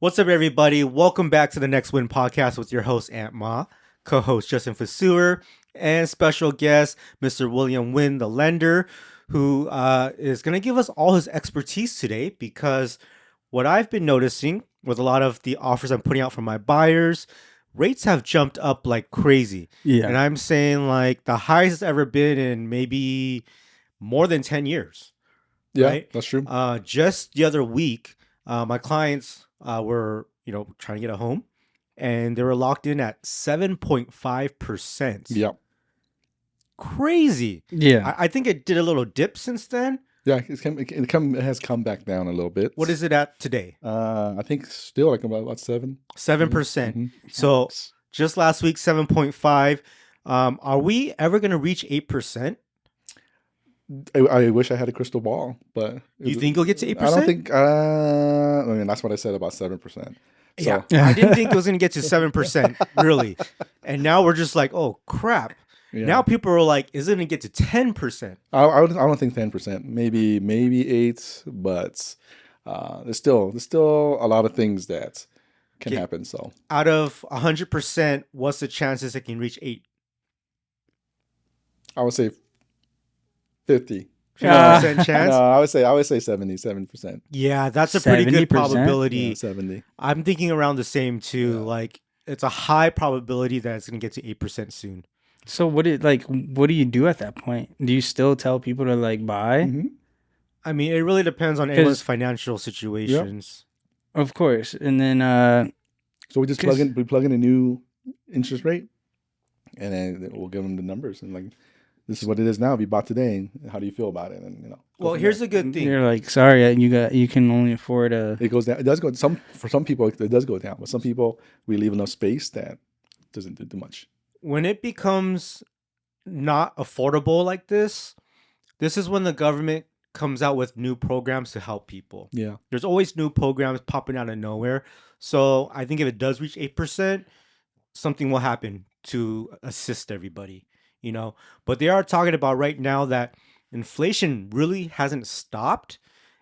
What's up, everybody? Welcome back to the Next Win podcast with your host, Aunt Ma, co-host Justin Vaseur, and special guest, Mr. William Wynn, the lender, who is going to give us all his expertise today because what I've been noticing with a lot of the offers I'm putting out for my buyers, rates have jumped up like crazy. Yeah. And I'm saying like the highest it's ever been in maybe more than 10 years. Yeah, Right? that's true. Just the other week, my clients were, trying to get a home, and they were locked in at 7.5%. Yeah. Crazy. Yeah. I think it did a little dip since then. Yeah, it has come back down a little bit. What is it at today? I think still like about 7. 7%. Mhm. So just last week, 7.5. Are we ever going to reach 8%? I wish I had a crystal ball, but You think you'll get to 8%? I don't think. I mean, that's what I said about 7%. Yeah, I didn't think it was going to get to 7%, really. And now we're just like, oh, crap. Yeah. Now people are like, is it going to get to 10%? I don't think 10%. Maybe 8, but there's still a lot of things that can happen. So out of 100%, what's the chances it can reach 8? I would say 50. 50% chance? No, I would say 77%. Yeah, that's a pretty good 70%? probability. Yeah, 70. I'm thinking around the same too. Yeah. Like it's a high probability that it's going to get to 8% soon. So what do you do at that point? Do you still tell people to buy? Mm-hmm. I mean, it really depends on everyone's financial situations. Of course. And then So we just plug in a new interest rate, and then we'll give them the numbers and this is what it is now. If you bought today, how do you feel about it? And Well, here's a good thing. you're like, sorry, you can only afford a. It goes down. It does go. For some people it does go down, but some people we leave enough space that doesn't do too much. When it becomes not affordable like this is when the government comes out with new programs to help people. Yeah. There's always new programs popping out of nowhere. So I think if it does reach 8%, something will happen to assist everybody, But they are talking about right now that inflation really hasn't stopped.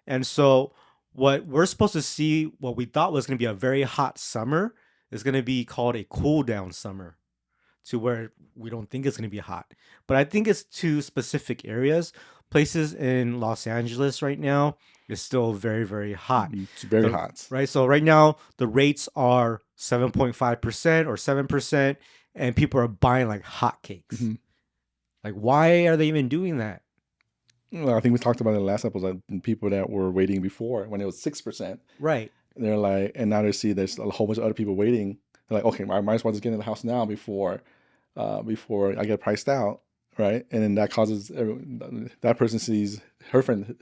And so what we're supposed to see, what we thought was going to be a very hot summer, is going to be called a cool down summer, to where we don't think it's going to be hot. But I think it's to specific areas. Places in Los Angeles right now is still very, very hot. It's very hot. Right? So right now, the rates are 7.5% or 7%, and people are buying like hotcakes. Mm-hmm. Like, why are they even doing that? Well, I think we talked about it in the last episode. People that were waiting before when it was 6%. Right. They're like, and now they see there's a whole bunch of other people waiting. They're like, okay, I might as well just get in the house now before I get priced out, right? And then that causes that person sees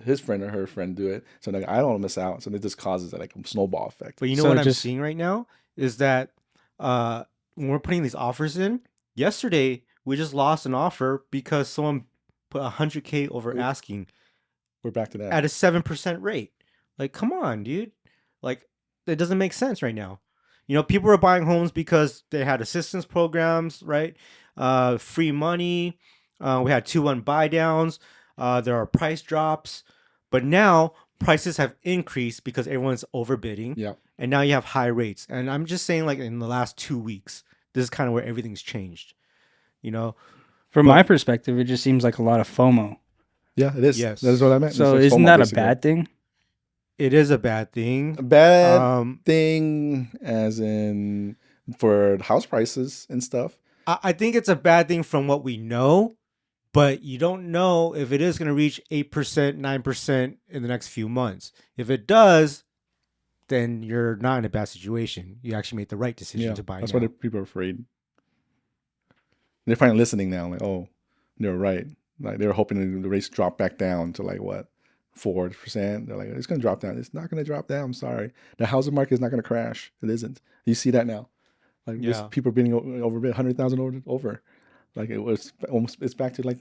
his friend or her friend do it, so I don't want to miss out. So it just causes a snowball effect. But you know what I'm seeing right now is that when we're putting these offers in, yesterday we just lost an offer because someone put $100K over asking. We're back to that at a 7% rate. Like, come on, dude. Like, it doesn't make sense right now. People are buying homes because they had assistance programs, right? Free money. We had 2-1 buy downs. There are price drops. But now prices have increased because everyone's overbidding. Yeah. And now you have high rates. And I'm just saying, in the last 2 weeks, this is kind of where everything's changed. From my perspective, it just seems like a lot of FOMO. Yeah, it is. Yes. That is what I meant. So isn't that a bad thing? It is a bad thing. A bad thing as in for house prices and stuff. I think it's a bad thing from what we know, but you don't know if it is going to reach 8%, 9% in the next few months. If it does, then you're not in a bad situation. You actually made the right decision to buy. That's now. why people are afraid. They're finally listening now. Oh, they're right. They were hoping the rates drop back down to 4%. They're like, it's going to drop down. It's not going to drop down. I'm sorry. The housing market is not going to crash. It isn't. You see that now. People are being overbid, 100,000 over. It's back to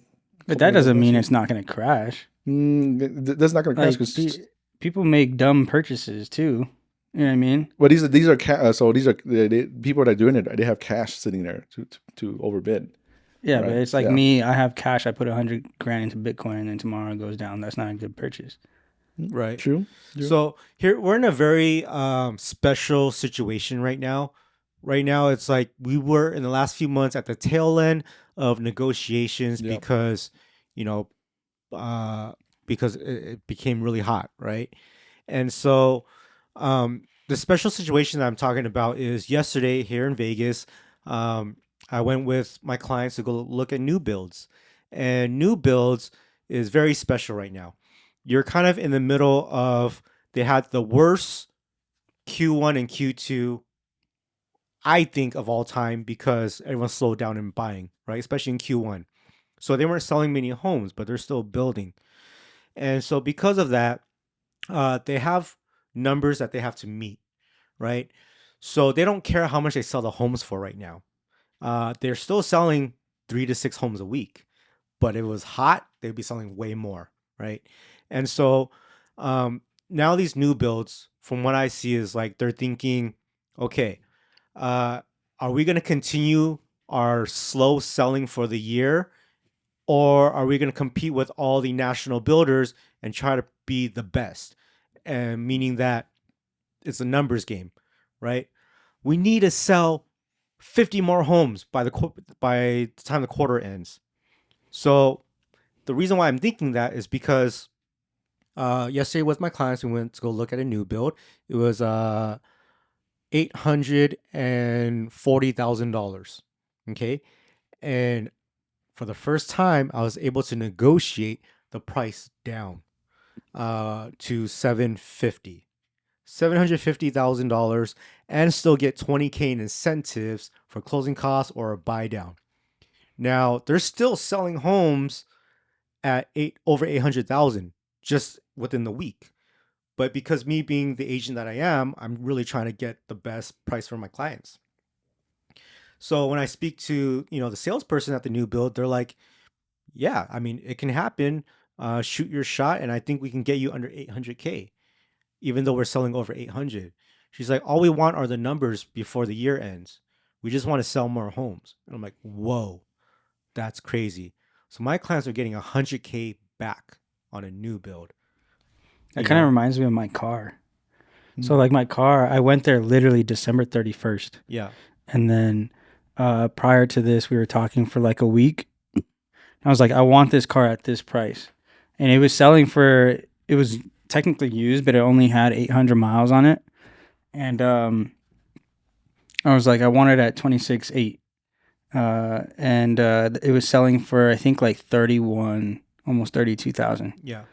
But that doesn't mean it's not going to crash. That's not going to crash because people make dumb purchases too. You know what I mean? Well, these are people that are doing it. They have cash sitting there to overbid. Yeah, right? But it's me. I have cash. I put $100,000 into Bitcoin, and then tomorrow it goes down. That's not a good purchase. Right. True. So here we're in a very special situation right now. Right now, it's like we were in the last few months at the tail end of negotiations Yep. because, you know, uh, because it became really hot, right? And so, the special situation that I'm talking about is yesterday here in Vegas. Um, I went with my clients to go look at new builds, and new builds is very special right now. You're kind of in the middle of they had the worst Q1 and Q2 I think of all time because everyone slowed down in buying, right? Especially in Q1. So they weren't selling many homes, but they're still building. And so because of that, they have numbers that they have to meet, right? So they don't care how much they sell the homes for right now. They're still selling 3 to 6 homes a week, but if it was hot, they'd be selling way more, right? And so um, now these new builds, from what I see, is like they're thinking, okay, uh, are we going to continue our slow selling for the year, or are we going to compete with all the national builders and try to be the best? And meaning that it's a numbers game, right? We need to sell 50 more homes by by the time the quarter ends. So the reason why I'm thinking that is because yesterday with my clients, we went to go look at a new build. It was $840,000. Okay, and for the first time, I was able to negotiate the price down to 750,000 and still get 20K in incentives for closing costs or a buy down. Now they're still selling homes at over 800,000 just within the week. But because me being the agent that I am, I'm really trying to get the best price for my clients. So when I speak to the salesperson at the new build, they're like, "Yeah, I mean it can happen. Shoot your shot, and I think we can get you under 800K, even though we're selling over 800." She's like, "All we want are the numbers before the year ends. We just want to sell more homes." And I'm like, "Whoa, that's crazy." So my clients are getting 100K back on a new build. That You kind of know? reminds me of my car. So like my car, I went there literally December 31st. Yeah. And then prior to this, we were talking for like a week. I was like, I want this car at this price. And it was selling for, it was technically used, but it only had 800 miles on it. And I was like, I want it at 26.8. And it was selling for, I think, like 31, almost 32,000. Yeah.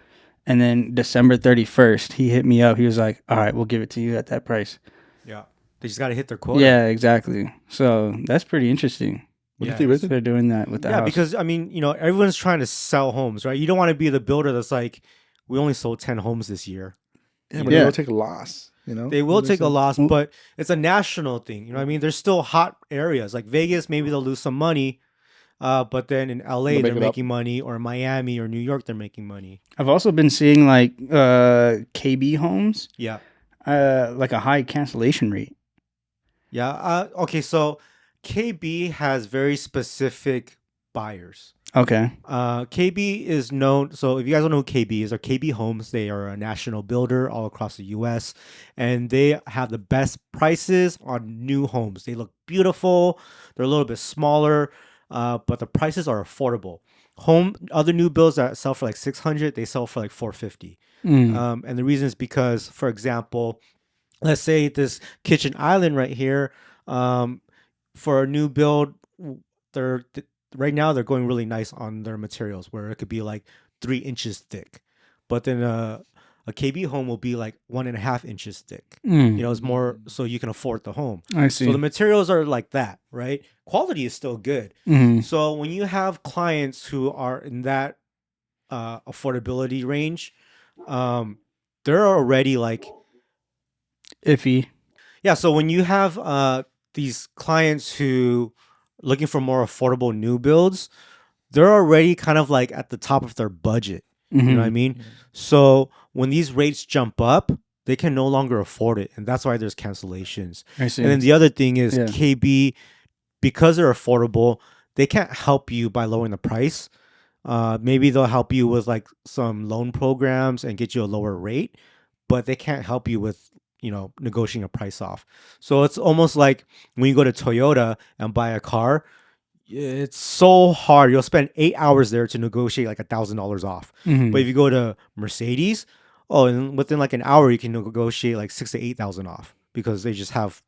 And then December 31st, he hit me up. He was like, all right, we'll give it to you at that price. Yeah. They just got to hit their quota. Yeah, exactly. So that's pretty interesting. What Yeah. if they raise So it? they're doing that with the Yeah, house. because I mean, everyone's trying to sell homes, right? You don't want to be the builder that's like, we only sold 10 homes this year. Yeah, but Yeah. they'll take a loss. They will take a loss, Well- but it's a national thing. You know what I mean? There's still hot areas like Vegas. Maybe they'll lose some money, but then in LA They'll make they're it up. making money, or Miami or New York they're making money. I've also been seeing like KB homes, Yeah, like a high cancellation rate. yeah. Okay, so KB has very specific buyers. Okay. KB is known. So if you guys don't know who KB is, or KB Homes, they are a national builder all across the U.S. and they have the best prices on new homes. They look beautiful. They're a little bit smaller, but the prices are affordable. Other new builds that sell for like 600, they sell for like 450. And the reason is because, for example, let's say this kitchen island right here, for a new build, they're right now they're going really nice on their materials, where it could be like 3 inches thick, but then a KB home will be like 1.5 inches thick. It's more so you can afford the home. I see. So the materials are like that, right? Quality is still good. So when you have clients who are in that affordability range, they're already like Iffy. Yeah, so when you have these clients who looking for more affordable new builds, they're already kind of like at the top of their budget. You know what I mean? So when these rates jump up, they can no longer afford it, and that's why there's cancellations. I see. And then the other thing is Yeah. KB, because they're affordable, they can't help you by lowering the price. Maybe they'll help you with like some loan programs and get you a lower rate, but they can't help you with negotiating a price off. So it's almost like when you go to Toyota and buy a car, it's so hard. You'll spend 8 hours there to negotiate like $1,000 off. But if you go to Mercedes, oh, and within like an hour you can negotiate like 6 to 8 thousand off because they just have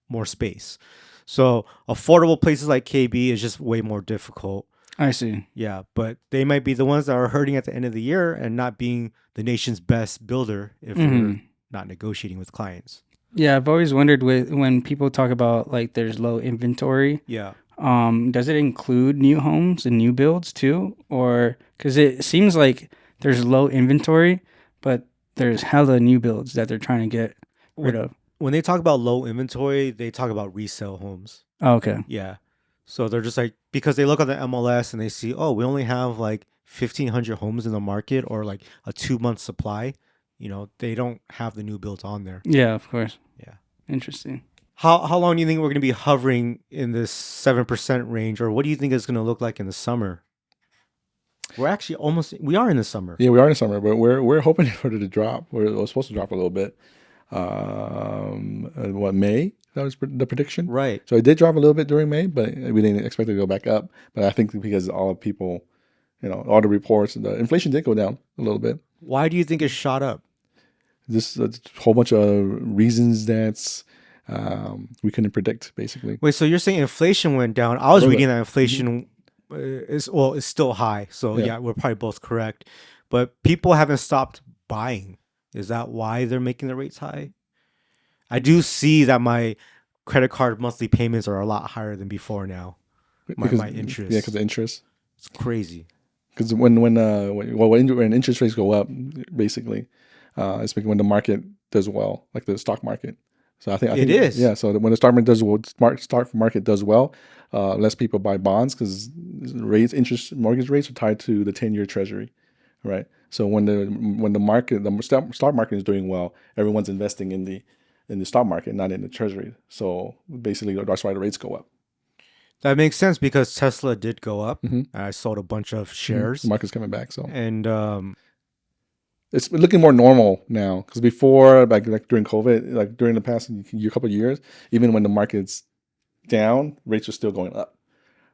more space. So affordable places like KB is just way more difficult. I see. Yeah, but they might be the ones that are hurting at the end of the year and not being the nation's best builder if you're not negotiating with clients. Yeah, I've always wondered when people talk about like there's low inventory. Yeah. Does it include new homes and new builds too, or because it seems like there's low inventory, but there's hella new builds that they're trying to get rid of. When they talk about low inventory, they talk about resale homes. Oh, okay. Yeah. So they're just like, because they look at the MLS and they see, oh, we only have like 1,500 homes in the market or like a 2 month supply. They don't have the new builds on there. Yeah, of course. Yeah. Interesting. How long do you think we're going to be hovering in this 7% range, or what do you think it's going to look like in the summer? We are in the summer. Yeah, we are in the summer, but we're hoping for it to drop. We're supposed to drop a little bit. May? That was the prediction. Right. So it did drop a little bit during May, but we didn't expect it to go back up. But I think because all people, all the reports, the inflation did go down a little bit. Why do you think it shot up? Just a whole bunch of reasons that we couldn't predict, basically. Wait, so you're saying inflation went down? I was reading that inflation is still high. So yeah, we're probably both correct. But people haven't stopped buying. Is that why they're making the rates high? I do see that my credit card monthly payments are a lot higher than before now. My interest. Yeah, because the interest. It's crazy. Because when interest rates go up, basically, it's when the market does well, like the stock market. So I think it is. Yeah. So when the stock market does well, less people buy bonds because mortgage rates are tied to the 10-year Treasury, right? So when the stock market is doing well, everyone's investing in the stock market, not in the Treasury. So basically, that's why the rates go up. That makes sense because Tesla did go up. I sold a bunch of shares. The market's coming back, so and it's looking more normal now. Because before, like during COVID, like during the past couple of years, even when the market's down, rates are still going up.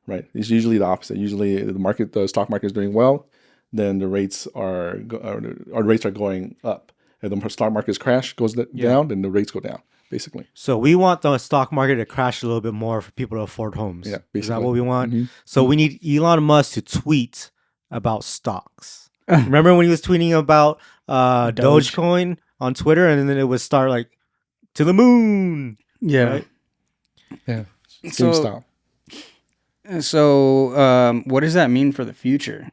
Right? It's usually the opposite. Usually, the stock market is doing well, then the rates are going up. If the stock market's goes down, then the rates go down. Basically. So we want the stock market to crash a little bit more for people to afford homes. Yeah, basically. Is that what we want? So we need Elon Musk to tweet about stocks. Remember when he was tweeting about Dogecoin on Twitter, and then it would start like to the moon. Yeah. Right? Yeah. GameStop. So what does that mean for the future?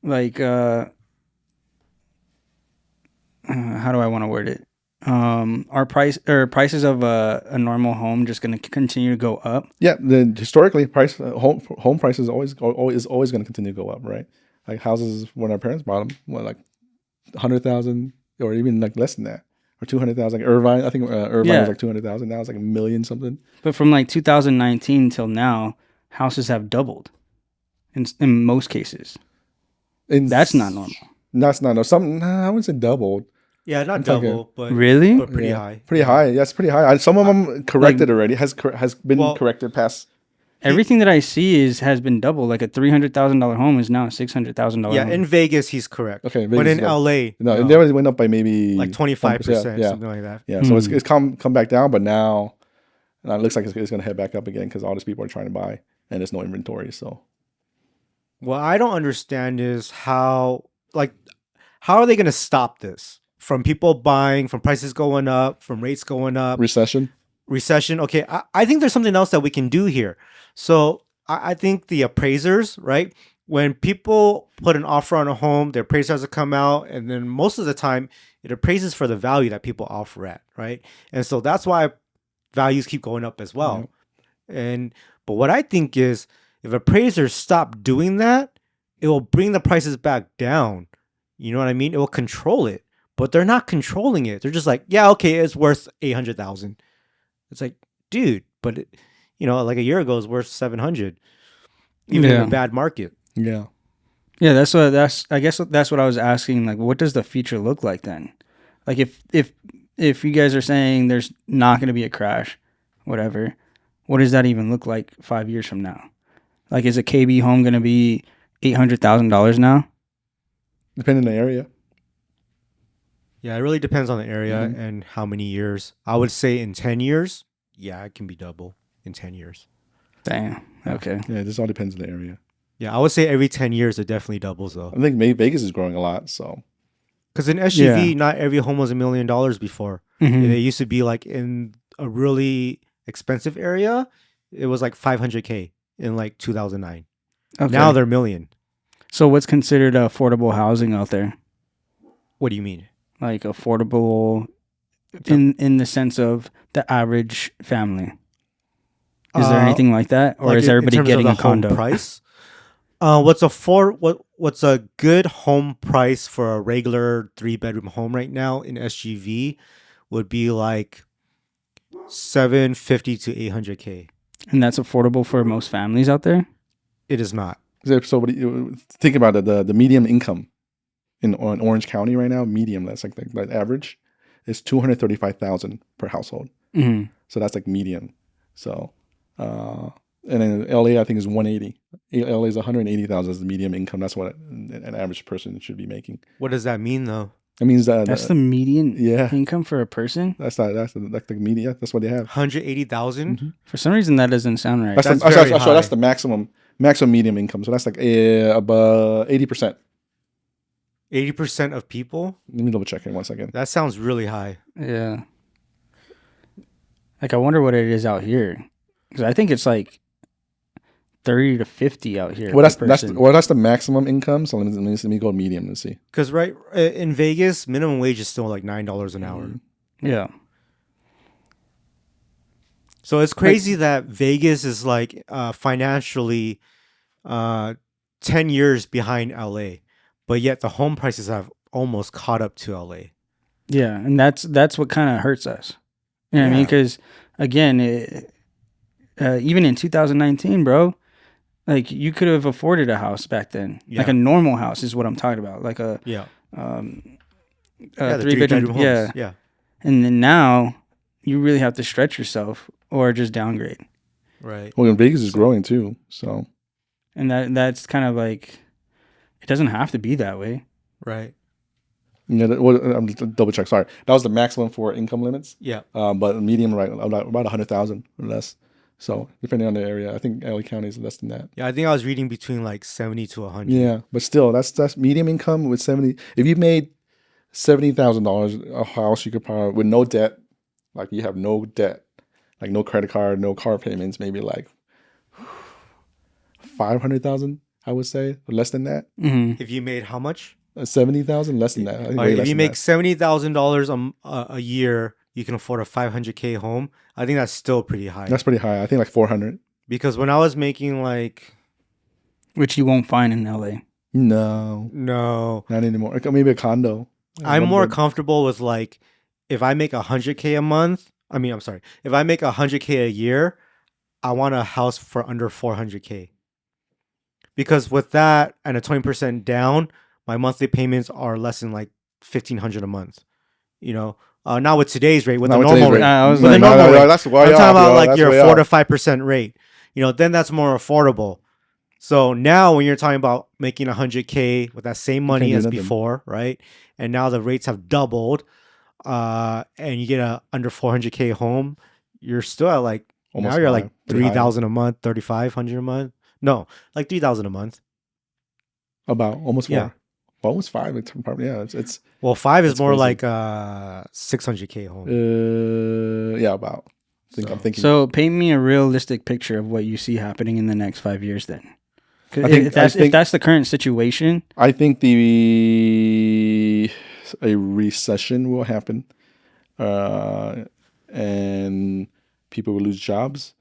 Like, how do I want to word it? Are prices of a normal home just going to continue to go up? Yeah, historically, home prices always going to continue to go up, right? Like houses when our parents bought them, like 100,000 or even like less than that, or 200,000. Like Irvine, I think Irvine was like 200,000. Now it's like 1 million something. But from like 2019 till now, houses have doubled in most cases. That's not normal. That's not normal. I wouldn't say doubled. Yeah, not double, but really, but pretty high. Pretty high. Yeah, it's pretty high. Some of them corrected already. Has been corrected past. Everything that I see has been double. Like a $300,000 home is now a $600,000 home. Yeah, in Vegas he's correct. Okay, but in LA, no, it went up by maybe like 25%, something like that. Yeah, so it's come back down, but now it looks like it's going to head back up again because all these people are trying to buy and there's no inventory. So, what I don't understand is how are they going to stop this from people buying, from prices going up, from rates going up? Recession. Okay, I think there's something else that we can do here. So I think the appraisers, right? When people put an offer on a home, the appraiser has to come out, and then most of the time it appraises for the value that people offer at, right? And so that's why values keep going up as well. Yeah. But what I think is if appraisers stop doing that, it will bring the prices back down. You know what I mean? It will control it, but they're not controlling it. They're just like, yeah, okay, it's worth 800,000. It's like, dude, but like a year ago, it's worth 700, even in a bad market. Yeah. Yeah, I guess that's what I was asking. Like, what does the future look like then? Like, if you guys are saying there's not going to be a crash, whatever, what does that even look like 5 years from now? Like, is a KB home going to be $800,000 now? Depending on the area. Yeah, it really depends on the area Mhm. and how many years. I would say in 10 years, yeah, it can be double in 10 years. Damn. Yeah. Okay. Yeah, this all depends on the area. Yeah, I would say every 10 years it definitely doubles though. I think Vegas is growing a lot. So Because in SGV, Yeah. not every home was $1 million before. Mhm. They used to be like in a really expensive area, it was like 500K in like 2009. Okay. Now they're million. So what's considered affordable housing out there? What do you mean? Like affordable in the sense of the average family. Is there anything like that, or Like is in everybody terms getting of a the home condo? price? What's a good home price for a regular 3-bedroom home right now in SGV would be like 750 to 800K. And that's affordable for most families out there. It is not. so think about it. The medium income in Orange County right now, medium, that's like the average, is 235,000 per household. Mm-hmm. So that's like median. So, and then LA I think is 180. LA is 180,000 as the medium income. That's what an average person should be making. What does that mean though? That means That's the median yeah. income for a person. That's the media. That's what they have. 180,000? Mhm. For some reason, that doesn't sound right. That's very high. that's the maximum medium income. So that's like about 80%. 80% of people? Let me double check in 1 second. That sounds really high. Yeah. Like I wonder what it is out here, because I think it's like 30 to 50 out here. Well, per that's person. that's the maximum income. So let me go medium and see. Because right in Vegas, minimum wage is still like $9 an hour. Yeah. So it's crazy that Vegas is like financially 10 years behind LA, but yet the home prices have almost caught up to LA. Yeah, and that's what kind of hurts us. You know what I mean? Yeah. Because again, even in 2019, bro, like you could have afforded a house back then. Yeah. Like a normal house is what I'm talking about. Like a Yeah. um, Yeah, the 3-bedroom. homes. Yeah, Yeah. and then now you really have to stretch yourself or just downgrade. Right. Well, Vegas is growing too. So And that's kind of like, it doesn't have to be that way. Right. yeah, I'm just double check. Sorry, that was the maximum for income limits. Yeah. But medium right about 100,000 or less. So depending on the area, I think LA County is less than that. Yeah. I think I was reading between like 70 to 100. Yeah, but still, that's medium income with 70. If you made $70,000 a house, you could probably with no debt, like you have no debt, like no credit card, no car payments, maybe like 500,000. I would say less than that. Mm-hmm. If you made how much? 70,000, less than that. I think All way right, less if you than make that. $70,000 a year, you can afford a 500K home. I think that's still pretty high. That's pretty high. I think like 400. Because when I was making like Which you won't find in LA. No, no, not anymore. Like, maybe a condo. I'm One more bed. comfortable with like if I make 100K a month. I mean, I'm sorry. If I make 100K a year, I want a house for under 400K. Because with that and a 20% down, my monthly payments are less than like 1,500 a month. You know, not with today's rate, with Not the with normal today's rate. rate. I was With the like, normal rate. That's way I'm talking off, about yo. like That's your way 4 to off. 5% rate. You know, then that's more affordable. So now when you're talking about making 100K with that same money do as nothing. before, right? And now the rates have doubled, and you get a under 400K home, you're still at like Almost now you're high, like pretty high. 3,000 a month, 3,500 a month. No, like 3,000 a month. About almost 4. Yeah. Well, almost 5. It's probably, yeah. It's Well, 5 is That's more crazy. like 600K home. yeah, about. I'm thinking. So paint me a realistic picture of what you see happening in the next 5 years then. 'Cause I think- if that's the current situation, I think a recession will happen, and people will lose jobs,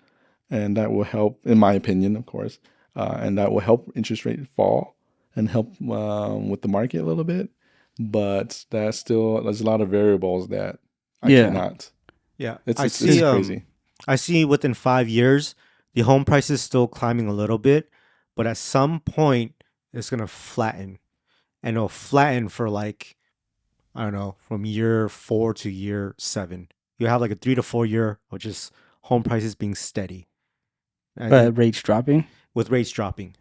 and that will help, in my opinion, of course, and that will help interest rate fall and help with the market a little bit. But there's a lot of variables that I Yeah. cannot. Yeah, It's I see. crazy. I see within 5 years, the home price is still climbing a little bit, but at some point, it's gonna flatten, and it'll flatten for like, I don't know, from year 4 to year 7. You have like a 3 to 4 year of just home prices being steady. And I think But rates dropping. with rates dropping,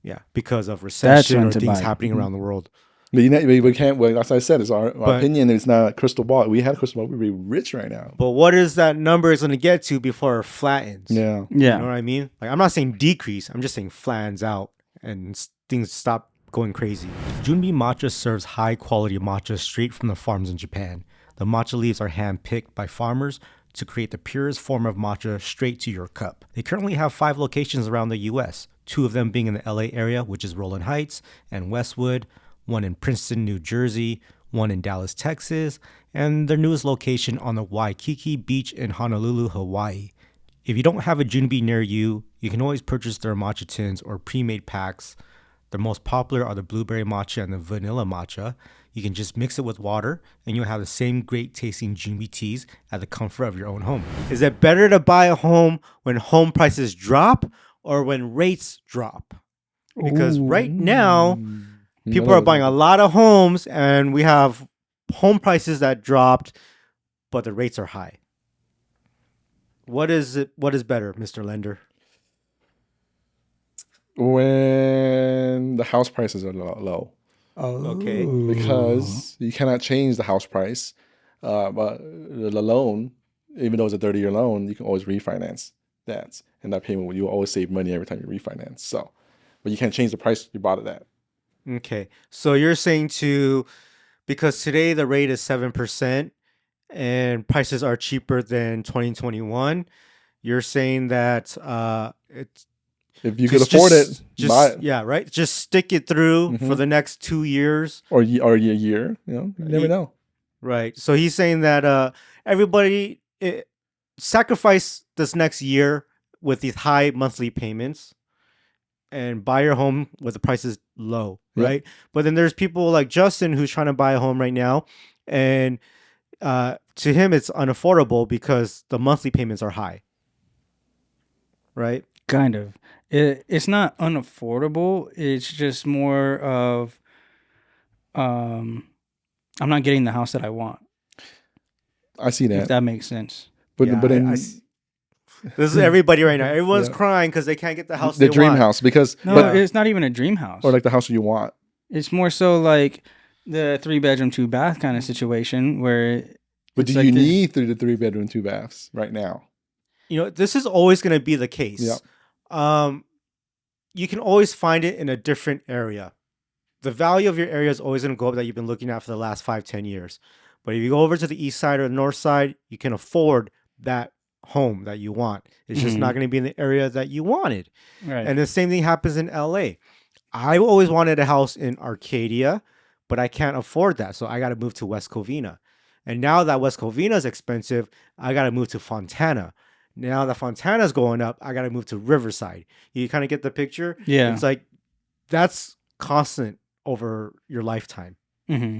yeah, because of That's recession when or to things buy. happening around the world. But we can't. Well, as I said, it's our But opinion. It's not a crystal ball. We had a crystal ball, we'd be rich right now. but what is that number is going to get to before it flattens? Yeah. You know Yeah. what I mean? Like, I'm not saying decrease. I'm just saying flattens out and things stop going crazy. Junbi matcha serves high quality matcha straight from the farms in Japan. The matcha leaves are hand picked by farmers to create the purest form of matcha straight to your cup. They currently have 5 locations around the US, 2 of them being in the LA area, which is Roland Heights and Westwood, one in Princeton, New Jersey, one in Dallas, Texas, and their newest location on the Waikiki Beach in Honolulu, Hawaii. If you don't have a Junbi near you, you can always purchase their matcha tins or pre-made packs. The most popular are the blueberry matcha and the vanilla matcha. You can just mix it with water and you'll have the same great tasting Junbi teas at the comfort of your own home. Is it better to buy a home when home prices drop or when rates drop? Because right now, people are buying a lot of homes and we have home prices that dropped, but the rates are high. What is better, Mr. Lender? When the house prices are low. Okay. Because you cannot change the house price. But the loan, even though it's a 30-year loan, you can always refinance that. And that payment, you will always save money every time you refinance. So, but you can't change the price you bought it at. Okay. So you're saying because today the rate is 7% and prices are cheaper than 2021, you're saying that it's If you could afford it, buy it. Yeah, right. Just stick it through for the next 2 years, Or a year. You never know. right? So he's saying that everybody sacrifice this next year with these high monthly payments and buy your home with the prices low, Yep. right? But then there's people like Justin who's trying to buy a home right now, and to him it's unaffordable because the monthly payments are high, right? Kind of. It's not unaffordable. It's just more of, I'm not getting the house that I want. I see If that. that makes sense. But Yeah, but in this is everybody right now. Everyone's Yeah. crying because they can't get the house the they dream want. house, because No, it's not even a dream house. or like the house you want. It's more so like the 3-bedroom, 2-bath kind of situation where. But it's do like you the- need the 3-bedroom, 2 baths right now? You know, this is always going to be the case. Yeah. You can always find it in a different area. The value of your area is always going to go up that you've been looking at for the last 5-10 years. But if you go over to the east side or the north side, you can afford that home that you want. It's just not going to be in the area that you wanted. Right. And the same thing happens in LA. I always wanted a house in Arcadia, but I can't afford that. So I got to move to West Covina. And now that West Covina is expensive, I got to move to Fontana. Now that Fontana's going up, I got to move to Riverside. You kind of get the picture? Yeah. It's like that's constant over your lifetime. Mm-hmm.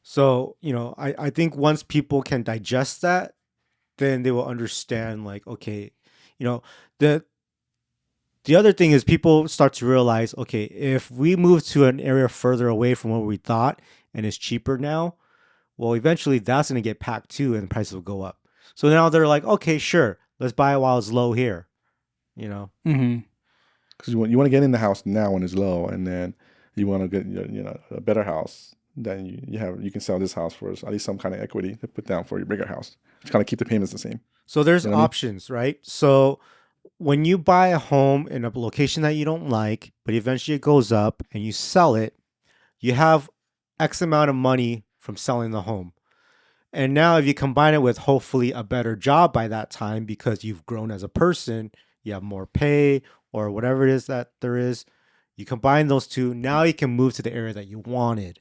So, you know, I think once people can digest that, then they will understand, like, okay, you know, the other thing is people start to realize, okay, if we move to an area further away from what we thought and it's cheaper now, well, eventually that's going to get packed too and the prices will go up. So now they're like, okay, sure, let's buy it while it's low here, you know? Mm-hmm. Because you want to get in the house now when it's low, and then you want to get a better house. Then you can sell this house for at least some kind of equity to put down for your bigger house. Just kind of keep the payments the same. So there's You know what I mean? options, right? So when you buy a home in a location that you don't like, but eventually it goes up and you sell it, you have X amount of money from selling the home. And now if you combine it with hopefully a better job by that time because you've grown as a person, you have more pay or whatever it is that there is, you combine those two, now you can move to the area that you wanted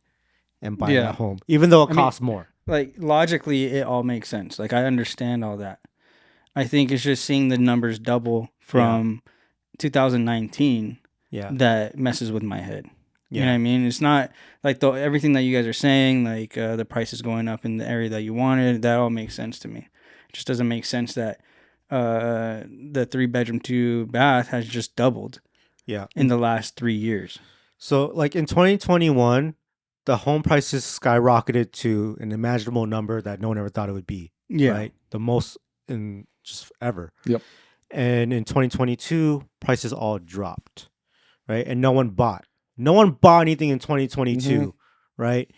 and buy that home, even though it costs more. Like logically, it all makes sense. Like I understand all that. I think it's just seeing the numbers double from 2019 that messes with my head. You know what I mean? It's not like everything that you guys are saying, like the price is going up in the area that you wanted. That all makes sense to me. It just doesn't make sense that the 3-bedroom, 2-bath has just doubled. Yeah. in the last 3 years. So like in 2021, the home prices skyrocketed to an imaginable number that no one ever thought it would be. Yeah. Right. The most in just ever. Yep. And in 2022, prices all dropped. Right. And no one bought. No one bought anything in 2022. Right.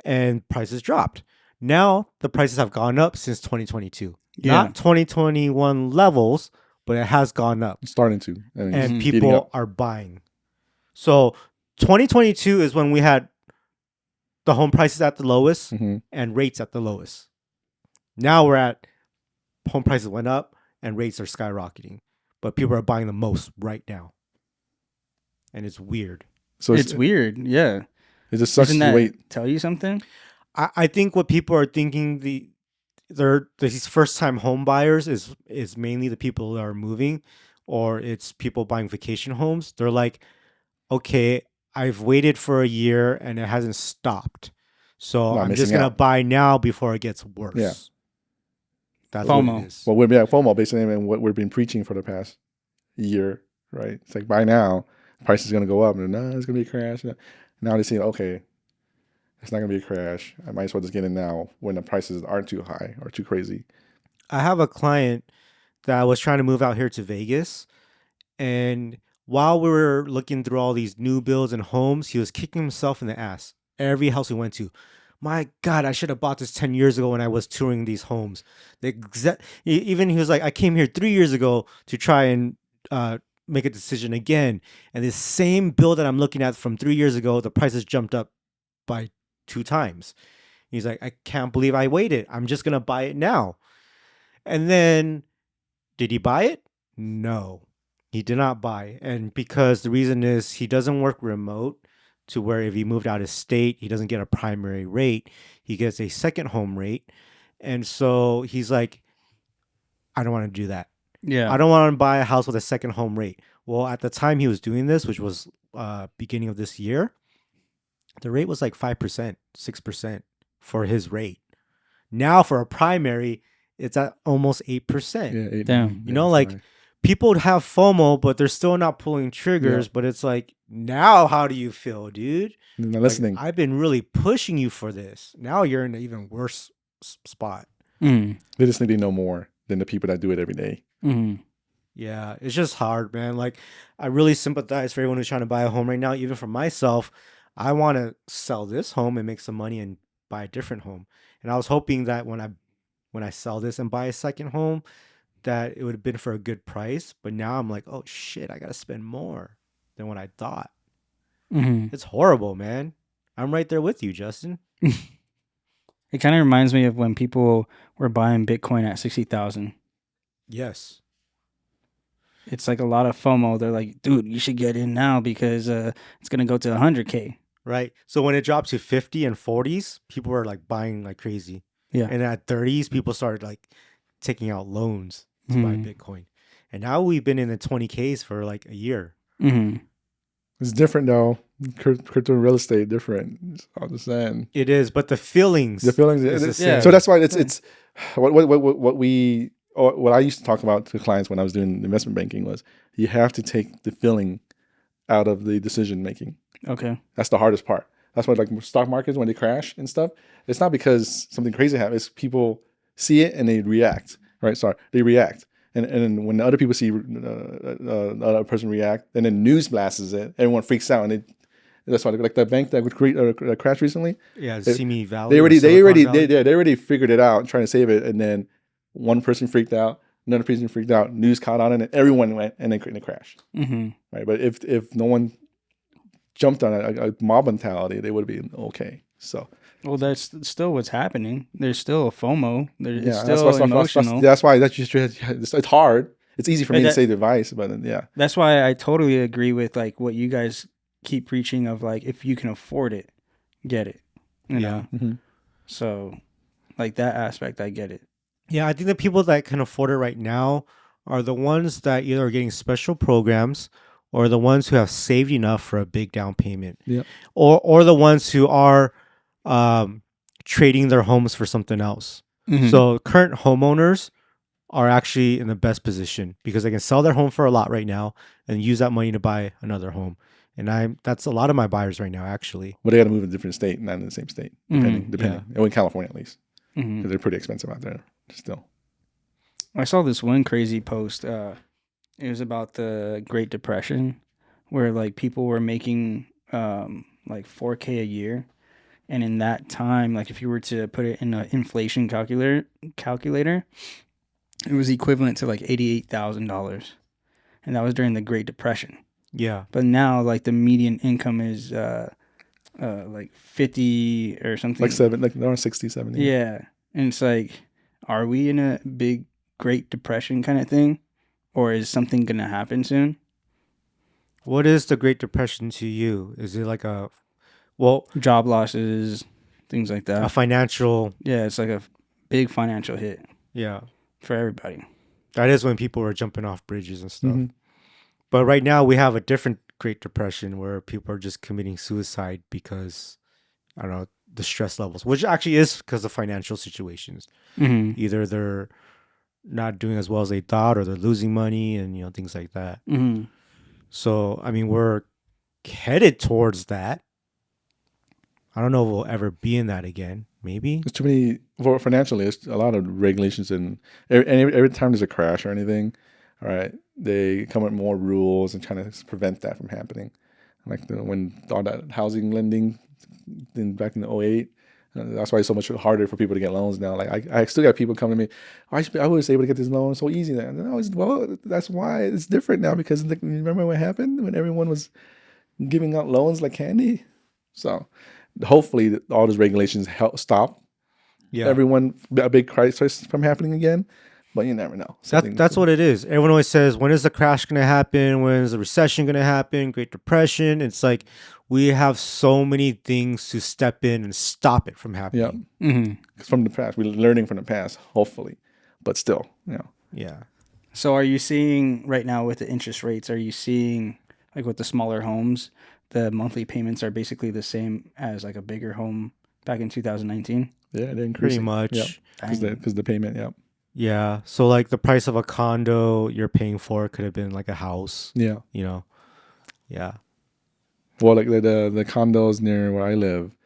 And prices dropped. Now the prices have gone up since 2022. Yeah. Not 2021 levels, but it has gone up. It's starting to. I mean, And it's speeding people up. are buying. So 2022 is when we had the home prices at the lowest Mhm. and rates at the lowest. Now we're at home prices went up and rates are skyrocketing, but people are buying the most right now, and it's weird. So It's weird. Yeah. It just sucks Doesn't to that wait. tell you something? I think what people are thinking these first time home buyers is mainly the people that are moving, or it's people buying vacation homes. They're like, okay, I've waited for a year and it hasn't stopped. So Not I'm just missing going to out. buy now before it gets worse. Yeah. That's FOMO. what it is. Well, we're FOMO basically, and what we've been preaching for the past year, right? It's like by now, price is going to go up, and no, it's going to be a crash. Now they see, okay, it's not going to be a crash. I might as well just get in now when the prices aren't too high or too crazy. I have a client that was trying to move out here to Vegas. And while we were looking through all these new builds and homes, he was kicking himself in the ass. Every house he went to. My God, I should have bought this 10 years ago when I was touring these homes. Even he was like, I came here 3 years ago to try and make a decision again. And this same build that I'm looking at from 3 years ago, the prices jumped up by 2 times. He's like, I can't believe I waited. I'm just going to buy it now. And then, did he buy it? No, he did not buy. And because the reason is he doesn't work remote, to where if he moved out of state, he doesn't get a primary rate. He gets a second home rate. And so he's like, I don't want to do that. Yeah. I don't want to buy a house with a second home rate. Well, at the time he was doing this, which was beginning of this year, the rate was like 5%, 6% for his rate. Now for a primary, it's at almost 8%. Yeah, Damn. You know, like people have FOMO, but they're still not pulling triggers. Yeah. But it's like, now how do you feel, dude? not Like, listening. I've been really pushing you for this. Now you're in an even worse spot. Mm. They just think they know more than the people that do it every day. Mm. Yeah, it's just hard, man. Like, I really sympathize for everyone who's trying to buy a home right now. Even for myself, I want to sell this home and make some money and buy a different home. And I was hoping that when I sell this and buy a second home, that it would have been for a good price. But now I'm like, oh shit, I gotta spend more than what I thought. Mm. It's horrible, man. I'm right there with you, Justin. It kind of reminds me of when people were buying Bitcoin at 60,000. Yes. It's like a lot of FOMO. They're like, dude, you should get in now because it's going to go to 100K. Right. So when it dropped to 50 and 40s, people were like buying like crazy. Yeah. And at 30s, people started like taking out loans to buy Bitcoin. And now we've been in the 20Ks for like a year. Mm-hmm. It's different though. Crypto and real estate different. I'm just saying. It is, but the feelings. The feelings. is the yeah. same. So that's why it's what I used to talk about to clients when I was doing investment banking was you have to take the feeling out of the decision making. Okay. That's the hardest part. That's why like stock markets when they crash and stuff, it's not because something crazy happens. It's people see it and they react. Right? Sorry, they react. And when other people see another person react, and then news blasts it, everyone freaks out, and that's why like the bank that would crash recently. Yeah, Simi Valley. They or Silicon Valley. they already figured it out, trying to save it, and then one person freaked out, another person freaked out, news caught on it, and everyone went, and then it crashed. Mm-hmm. Right, but if no one jumped on a mob mentality, they would have been okay. So. Well, that's still what's happening. There's still a FOMO. It's Yeah, still emotional. that's why it's hard. It's easy for me to say the advice, but yeah. That's why I totally agree with like what you guys keep preaching of like if you can afford it, get it. You know. Mhm. So, like that aspect, I get it. Yeah, I think the people that can afford it right now are the ones that either are getting special programs or the ones who have saved enough for a big down payment. Yep. Or the ones who are trading their homes for something else. Mhm. So current homeowners are actually in the best position because they can sell their home for a lot right now and use that money to buy another home. And that's a lot of my buyers right now, actually. But they got to move in a different state, not in the same state, depending. Yeah. Oh, in California at least, Mm-hmm. because they're pretty expensive out there still. I saw this one crazy post. It was about the Great Depression, where like people were making like $4K a year, and in that time, like if you were to put it in an inflation calculator, it was equivalent to like $88,000, and that was during the Great Depression. Yeah. But now, like the median income is like 50 or something, Like around 60, 70. Yeah, and it's like, are we in a big Great Depression kind of thing, or is something gonna happen soon? What is the Great Depression to you? Is it like a Job losses, things like that. financial? Yeah, it's like a big financial hit Yeah. for everybody. That is when people were jumping off bridges and stuff. Mhm. But right now we have a different Great Depression where people are just committing suicide because, I don't know, the stress levels, which actually is because of financial situations. Mm-hmm. Either they're not doing as well as they thought or they're losing money and, things like that. Mm-hmm. So, I mean, we're headed towards that. I don't know if we'll ever be in that again. Maybe. There's too many financially. There's a lot of regulations, and every time there's a crash or anything, all right, they come up with more rules and trying to prevent that from happening. Like when all that housing lending back in the 08, that's why it's so much harder for people to get loans now. Like I still got people coming to me, I was able to get this loan so easy now. And I was, well, that's why it's different now, because remember what happened when everyone was giving out loans like candy? So hopefully all those regulations help stop everyone, a big crisis from happening again. But you never know. That's what it is. Everyone always says, when is the crash going to happen? When is the recession going to happen? Great Depression. It's like we have so many things to step in and stop it from happening. Yeah. Mm-hmm. From the past. We're learning from the past, hopefully. But still, Yeah. So are you seeing right now with the interest rates, are you seeing like with the smaller homes, the monthly payments are basically the same as like a bigger home back in 2019? Yeah, they're increasing. Pretty much. Yeah, because the payment, Yeah. So like the price of a condo you're paying for could have been like a house. Yeah. Yeah. Well, like the condos near where I live,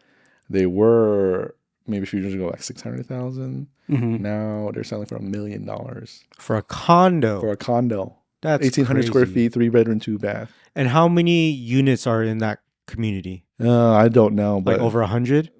they were maybe a few years ago like 600,000. Mm-hmm. Now they're selling for $1 million for a condo. That's 1,800 square feet, 3-bedroom, 2-bath. And how many units are in that community? I don't know, but like over 100.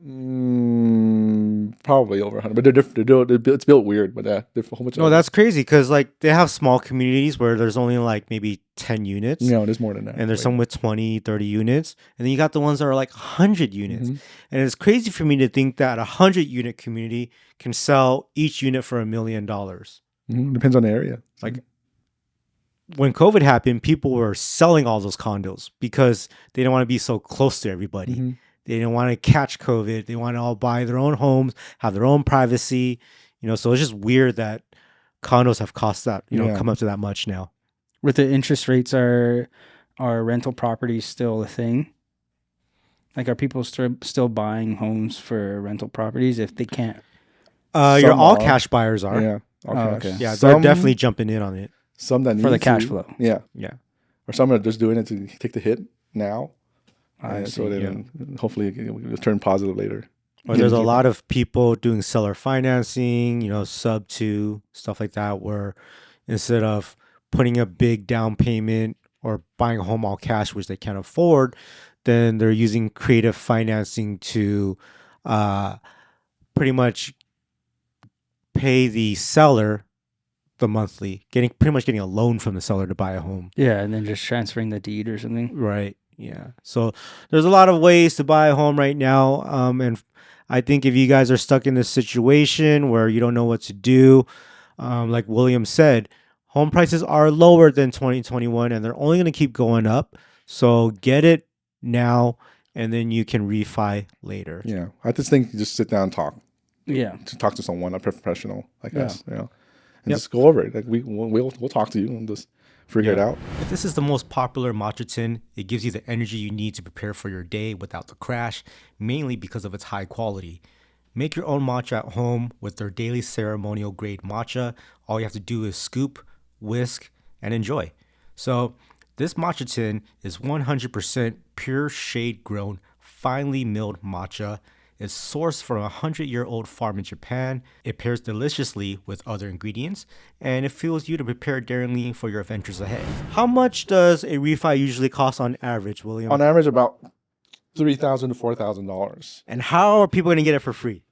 Probably over 100. But they're different. It's built weird, but they're a whole bunch. No, that's crazy because like they have small communities where there's only like maybe 10 units. No, there's more than that. And there's some with 20, 30 units, and then you got the ones that are like 100 units. Mm-hmm. And it's crazy for me to think that a 100-unit community can sell each unit for $1 million. Mm-hmm. Depends on the area. Like when COVID happened, people were selling all those condos because they didn't want to be so close to everybody. Mm-hmm. They didn't want to catch COVID. They want to all buy their own homes, have their own privacy. So it's just weird that condos have cost that, come up to that much now. With the interest rates, are rental properties still a thing? Like, are people still buying homes for rental properties if they can't? Your all cash buyers are. Yeah. All cash. Okay. Yeah, they're definitely jumping in on it. Some that for the cash flow. Yeah. Yeah. Or some are just doing it to take the hit now. I see. So then hopefully it'll turn positive later. Or there's a lot of people doing seller financing, sub to stuff like that, where instead of putting a big down payment or buying a home all cash, which they can't afford, then they're using creative financing to pretty much pay the seller the monthly, pretty much getting a loan from the seller to buy a home. Yeah, and then just transferring the deed or something. Right. Yeah. So there's a lot of ways to buy a home right now. And I think if you guys are stuck in this situation where you don't know what to do, like William said, home prices are lower than 2021 and they're only going to keep going up. So get it now and then you can refi later. Yeah. I just think you just sit down and talk. Yeah. To talk to someone, a professional like us, and just go over it. Like we'll talk to you and just figure it out. If this is the most popular matcha tin, it gives you the energy you need to prepare for your day without the crash, mainly because of its high quality. Make your own matcha at home with their daily ceremonial grade matcha. All you have to do is scoop, whisk, and enjoy. So, this matcha tin is 100% pure shade grown, finely milled matcha. It's sourced from a 100-year-old farm in Japan. It pairs deliciously with other ingredients, and it fuels you to prepare daringly for your adventures ahead. How much does a refi usually cost on average, William? On average, about $3,000 to $4,000. And how are people going to get it for free?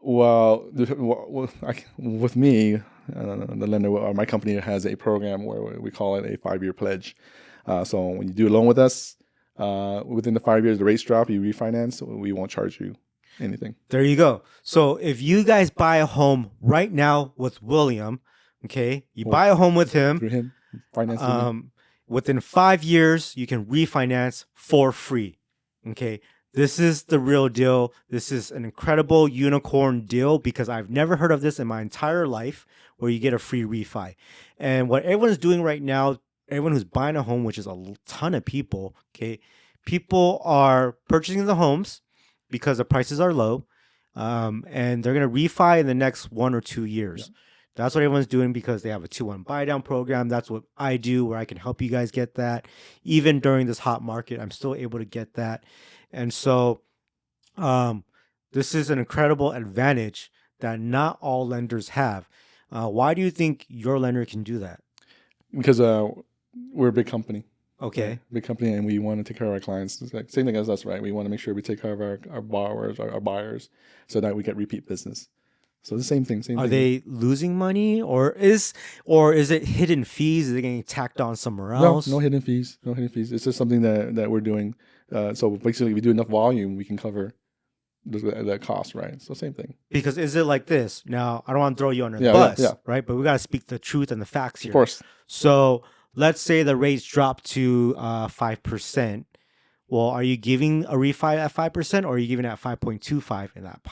Well, with me, the lender or my company has a program where we call it a 5-year pledge. So when you do a loan with us, within the 5 years, the rates drop, you refinance, we won't charge you anything. There you go. So if you guys buy a home right now with William, okay, you buy a home with him, Through him, financing. within 5 years, you can refinance for free. Okay. This is the real deal. This is an incredible unicorn deal because I've never heard of this in my entire life where you get a free refi. And what everyone's doing right now, everyone who's buying a home, which is a ton of people, okay, people are purchasing the homes because the prices are low, and they're going to refi in the next 1 or 2 years. Yeah. That's what everyone's doing because they have a 2-1 buy down program. That's what I do, where I can help you guys get that. Even during this hot market, I'm still able to get that. And so this is an incredible advantage that not all lenders have. Why do you think your lender can do that? Because we're a big company. Okay. Big company, and we want to take care of our clients. It's like same thing as us, right? We want to make sure we take care of our borrowers, our buyers, so that we get repeat business. So the same thing. Are they losing money, or is it hidden fees? Is it getting tacked on somewhere else? No hidden fees. No hidden fees. It's just something that we're doing. So basically, if we do enough volume, we can cover the cost, right? So same thing. Because is it like this? Now, I don't want to throw you under the Yeah, bus, yeah. right? But we got to speak the truth and the facts here. Of course. So let's say the rates drop to 5%. Well, are you giving a refi at 5%, or are you giving it at 5.25, and that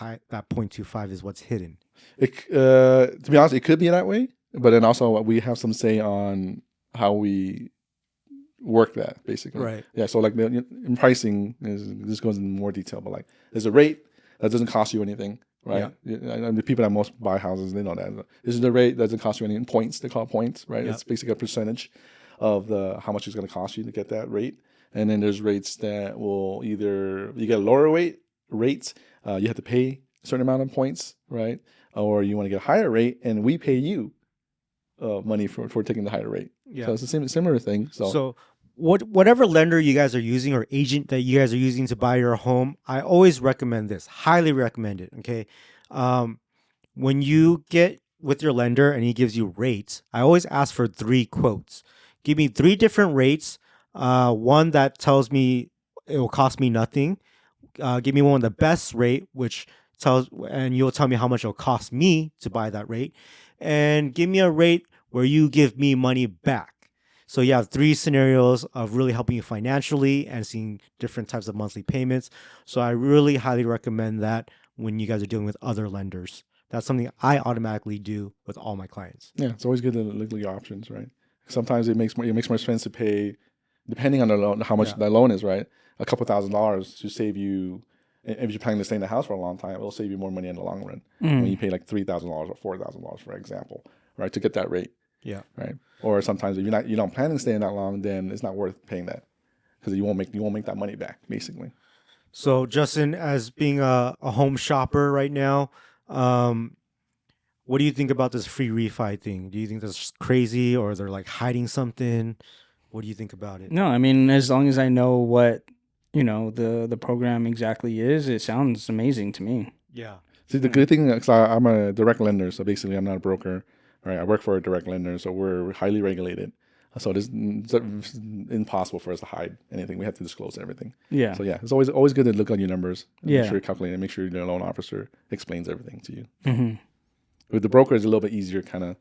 0.25 is what's hidden? To be honest, it could be that way, but then also we have some say on how we work that, basically. Right. Yeah. So like in pricing, this goes in more detail, but like there's a rate that doesn't cost you anything, right? And the people that most buy houses, they know that. This is the rate that doesn't cost you anything. Points, they call it points, right? Yep. It's basically a percentage of how much it's going to cost you to get that rate. And then there's rates that will either you get a lower rates, you have to pay a certain amount of points, right? Or you want to get a higher rate, and we pay you money for taking the higher rate. Yeah. So it's a similar thing. So whatever lender you guys are using or agent that you guys are using to buy your home, I always recommend this. Highly recommend it. Okay. When you get with your lender and he gives you rates, I always ask for 3 quotes. Give me 3 different rates. One that tells me it will cost me nothing. Give me one of the best rate, and you'll tell me how much it'll cost me to buy that rate. And give me a rate where you give me money back. So you have 3 scenarios of really helping you financially and seeing different types of monthly payments. So I really highly recommend that when you guys are dealing with other lenders. That's something I automatically do with all my clients. Yeah, it's always good to look at your options, right? Sometimes it makes more sense to pay, depending on the loan, how much that loan is, right? A couple $1,000s to save you. If you're planning to stay in the house for a long time, it'll save you more money in the long run when you pay like $3,000 or $4,000, for example, right, to get that rate. Yeah. Right. Or sometimes if you don't plan on staying that long, then it's not worth paying that because you won't make that money back, basically. So Justin, as being a home shopper right now, what do you think about this free refi thing? Do you think that's just crazy, or they're like hiding something? What do you think about it? No, I mean, as long as I know what, the program exactly is, it sounds amazing to me. Yeah. See, the good thing is I'm a direct lender, so basically I'm not a broker. Right, I work for a direct lender, so we're highly regulated. So it's impossible for us to hide anything. We have to disclose everything. Yeah. So yeah, it's always good to look on your numbers. And Yeah. Make sure you calculate and make sure your loan officer explains everything to you. Mm-hmm. With the broker, it's a little bit easier, kind of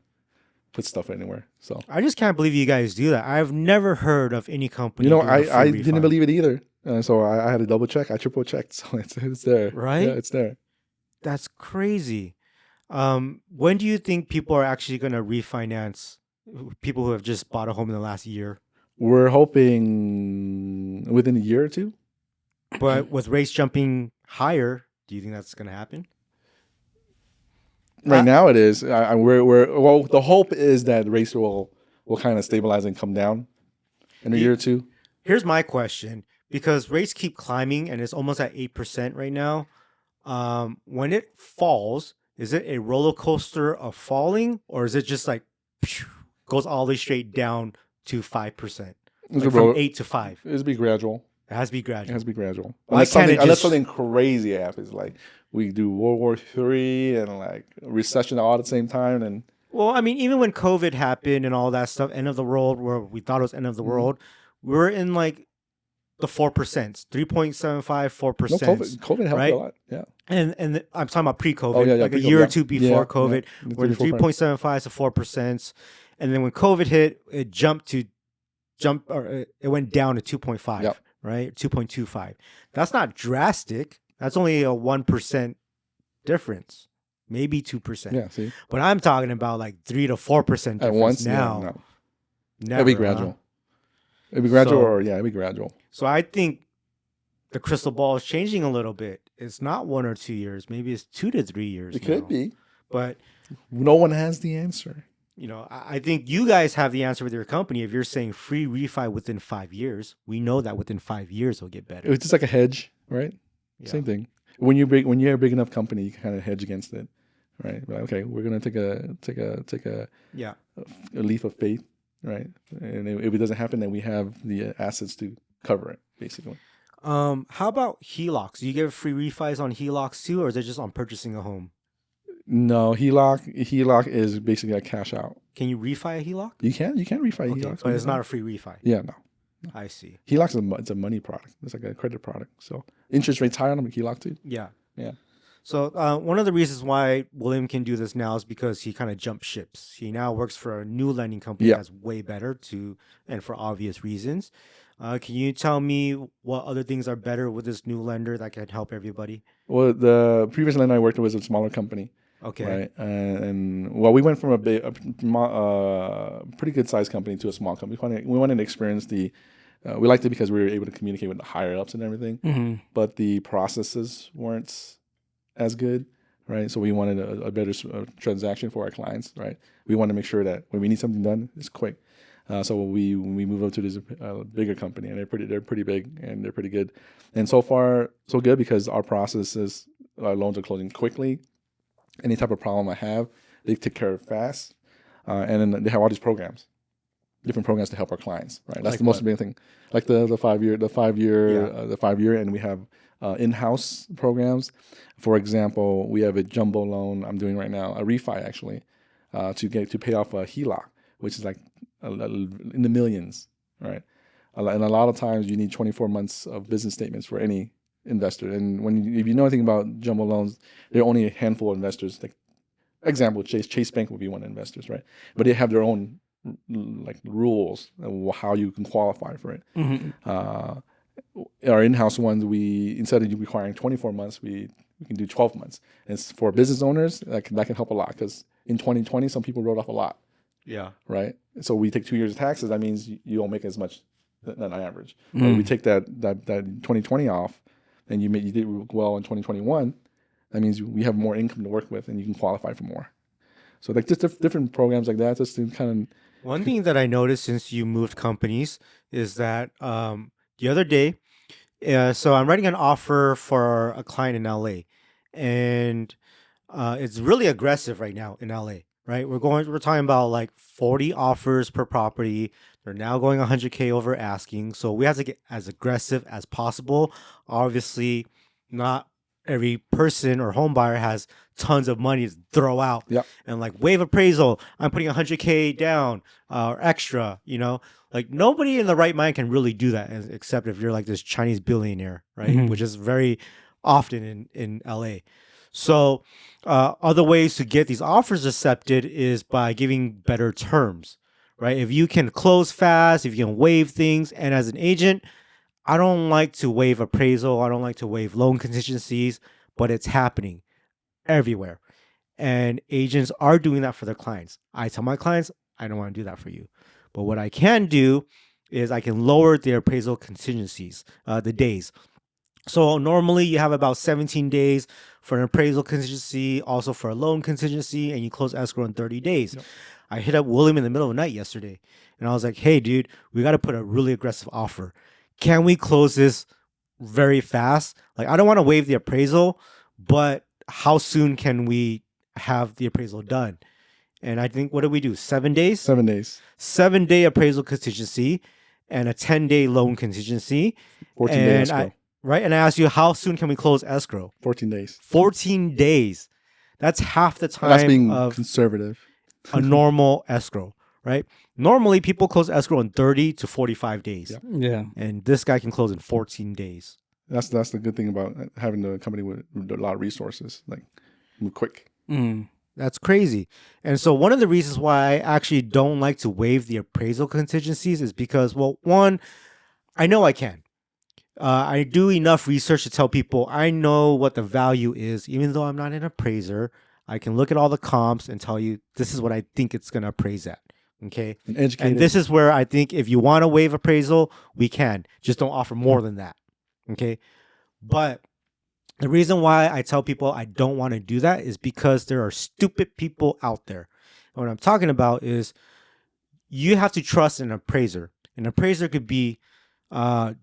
put stuff anywhere. So I just can't believe you guys do that. I've never heard of any company. doing a free I refi. didn't believe it either. So I had to double check. I triple checked. So it's there. Right? Yeah, it's there. That's crazy. When do you think people are actually going to refinance? People who have just bought a home in the last year, We're hoping within a year or two. but with rates jumping higher, do you think that's going to happen? Right now it is. We're well. The hope is that rates will kind of stabilize and come down in a year or two. Here's my question, because rates keep climbing and it's almost at 8% right now. When it falls, is it a roller coaster of falling, or is it just like phew, goes all the way straight down to 5%, It's like from 8 to 5? It'll be gradual. It has to be It gradual. has to be gradual. Why can't it Unless just- something crazy happens, like we do World War III and like recession all at the same time, and Well, I mean, even when COVID happened and all that stuff, end of the world, where we thought it was end of the world, we were in like the 4%, 3.75, no 4%. COVID helped right? a lot. Yeah. And I'm talking about pre-COVID, Oh, yeah, like a pre-COVID, year or yeah. two before Yeah, COVID, yeah. where the 3.75 to 4%, and then when COVID hit, it it went down to 2.5, Yep. right? 2.25. That's not drastic. That's only a 1% difference, maybe 2%. Yeah. See, But I'm talking about like 3 to 4% at difference once, now. yeah, no. Never, It'll be huh? gradual. It'll be gradual, So- or yeah, it'll be gradual. So I think the crystal ball is changing a little bit. It's not 1 or 2 years. Maybe it's 2 to 3 years. It could now. be. But No one has the answer. I think you guys have the answer with your company. If you're saying free refi within 5 years, we know that within 5 years it'll get better. It's just like a hedge, right? Yeah. Same thing. When you're a big enough company, you can kind of hedge against it, right? Like, okay, we're gonna take a Yeah. leap of faith, right? And if it doesn't happen, then we have the assets to cover it, basically. How about HELOCs? Do you give free refis on HELOCs too, or is it just on purchasing a home? No, HELOC is basically a cash out. Can you refi a HELOC? You can refi Okay, HELOCs, but it's not a free refi. Yeah, no. I see. HELOC it's a money product. It's like a credit product. So interest rates higher on the HELOC too. Yeah. Yeah. So one of the reasons why William can do this now is because he kind of jumped ships. He now works for a new lending company Yeah. that's way better and for obvious reasons. Can you tell me what other things are better with this new lender that can help everybody? Well, the previous lender I worked with was a smaller company. Okay. Right. And well, we went from a pretty good sized company to a small company. We wanted to experience we liked it because we were able to communicate with the higher ups and everything, Mm-hmm. but the processes weren't as good. Right. So we wanted a better transaction for our clients. Right. We want to make sure that when we need something done, it's quick. So we move up to this bigger company, and they're pretty big and they're pretty good. And so far, so good, because our processes, our loans are closing quickly. Any type of problem I have, they take care of it fast. And then they have all these programs, different programs to help our clients. Right. That's Like the most what? big thing. Like the 5 year, and we have in-house programs. For example, we have a jumbo loan I'm doing right now, a refi actually, to pay off a HELOC, which is like in the millions, right? And a lot of times you need 24 months of business statements for any investor. And if you know anything about jumbo loans, there are only a handful of investors. Like example, Chase Bank would be one of the investors, right? But they have their own like rules of how you can qualify for it. Mm-hmm. Our in-house ones, instead of requiring 24 months, we can do 12 months. And it's for business owners, that can help a lot, because in 2020, some people wrote off a lot. Yeah. Right. So we take 2 years of taxes. That means you don't make as much than on average. Mm. But we take that 2020 off, and you did well in 2021. That means we have more income to work with, and you can qualify for more. So like just different programs like that, just to kind One thing that I noticed since you moved companies is that the other day, so I'm writing an offer for a client in LA, and it's really aggressive right now in LA. Right, we're talking about like 40 offers per property. They're now going 100K over asking, so we have to get as aggressive as possible. Obviously, not every person or home buyer has tons of money to throw out. Yep. And like wave appraisal, I'm putting 100K down or extra. Like nobody in the right mind can really do that, except if you're like this Chinese billionaire, right? Mhm. Which is very often in LA. So other ways to get these offers accepted is by giving better terms, right? If you can close fast, if you can waive things, and as an agent, I don't like to waive appraisal. I don't like to waive loan contingencies, but it's happening everywhere. And agents are doing that for their clients. I tell my clients, I don't want to do that for you. But what I can do is I can lower their appraisal contingencies, the days. So normally you have about 17 days for an appraisal contingency, also for a loan contingency, and you close escrow in 30 days. Yep. I hit up William in the middle of the night yesterday, and I was like, "Hey, dude, we got to put a really aggressive offer. Can we close this very fast? Like, I don't want to waive the appraisal, but how soon can we have the appraisal done?" And I think, what did we do? 7 days? 7 days. 7 day appraisal contingency and a 10-day loan contingency. 14-day And escrow. and I asked you, how soon can we close escrow? 14 days. 14 days. That's half the And that's time being of conservative. a normal escrow, right? Normally, people close escrow in 30 to 45 days. Yep. Yeah. And this guy can close in 14 days. That's the good thing about having a company with a lot of resources, like move quick. Mm. That's crazy. And so one of the reasons why I actually don't like to waive the appraisal contingencies is because, well, one, I know I can. I do enough research to tell people I know what the value is, even though I'm not an appraiser. I can look at all the comps and tell you this is what I think it's going to appraise at. Okay. And educated. And this is where I think if you want to waive appraisal, we can. Just don't offer more than that. Okay. But the reason why I tell people I don't want to do that is because there are stupid people out there. And what I'm talking about is you have to trust an appraiser. An appraiser could be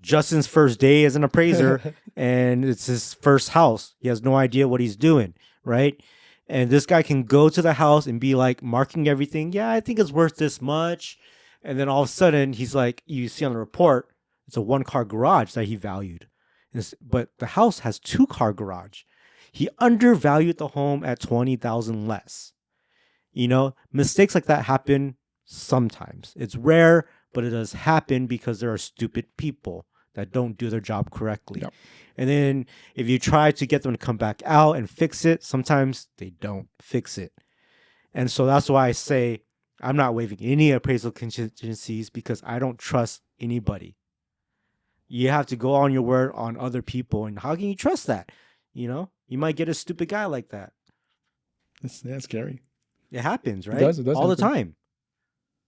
Justin's first day as an appraiser and it's his first house. He has no idea what he's doing, right? And this guy can go to the house and be like marking everything. Yeah, I think it's worth this much. And then all of a sudden he's like, you see on the report, it's a 1-car garage that he valued. But the house has 2-car garage. He undervalued the home at 20,000 less. You know, mistakes like that happen sometimes. It's rare, but it does happen because there are stupid people that don't do their job correctly. Yep. And then if you try to get them to come back out and fix it, sometimes they don't fix it. And so that's why I say I'm not waiving any appraisal contingencies because I don't trust anybody. You have to go on your word on other people. And how can you trust that? You know, you might get a stupid guy like that. It's scary. It happens, right? It does all the happen. time.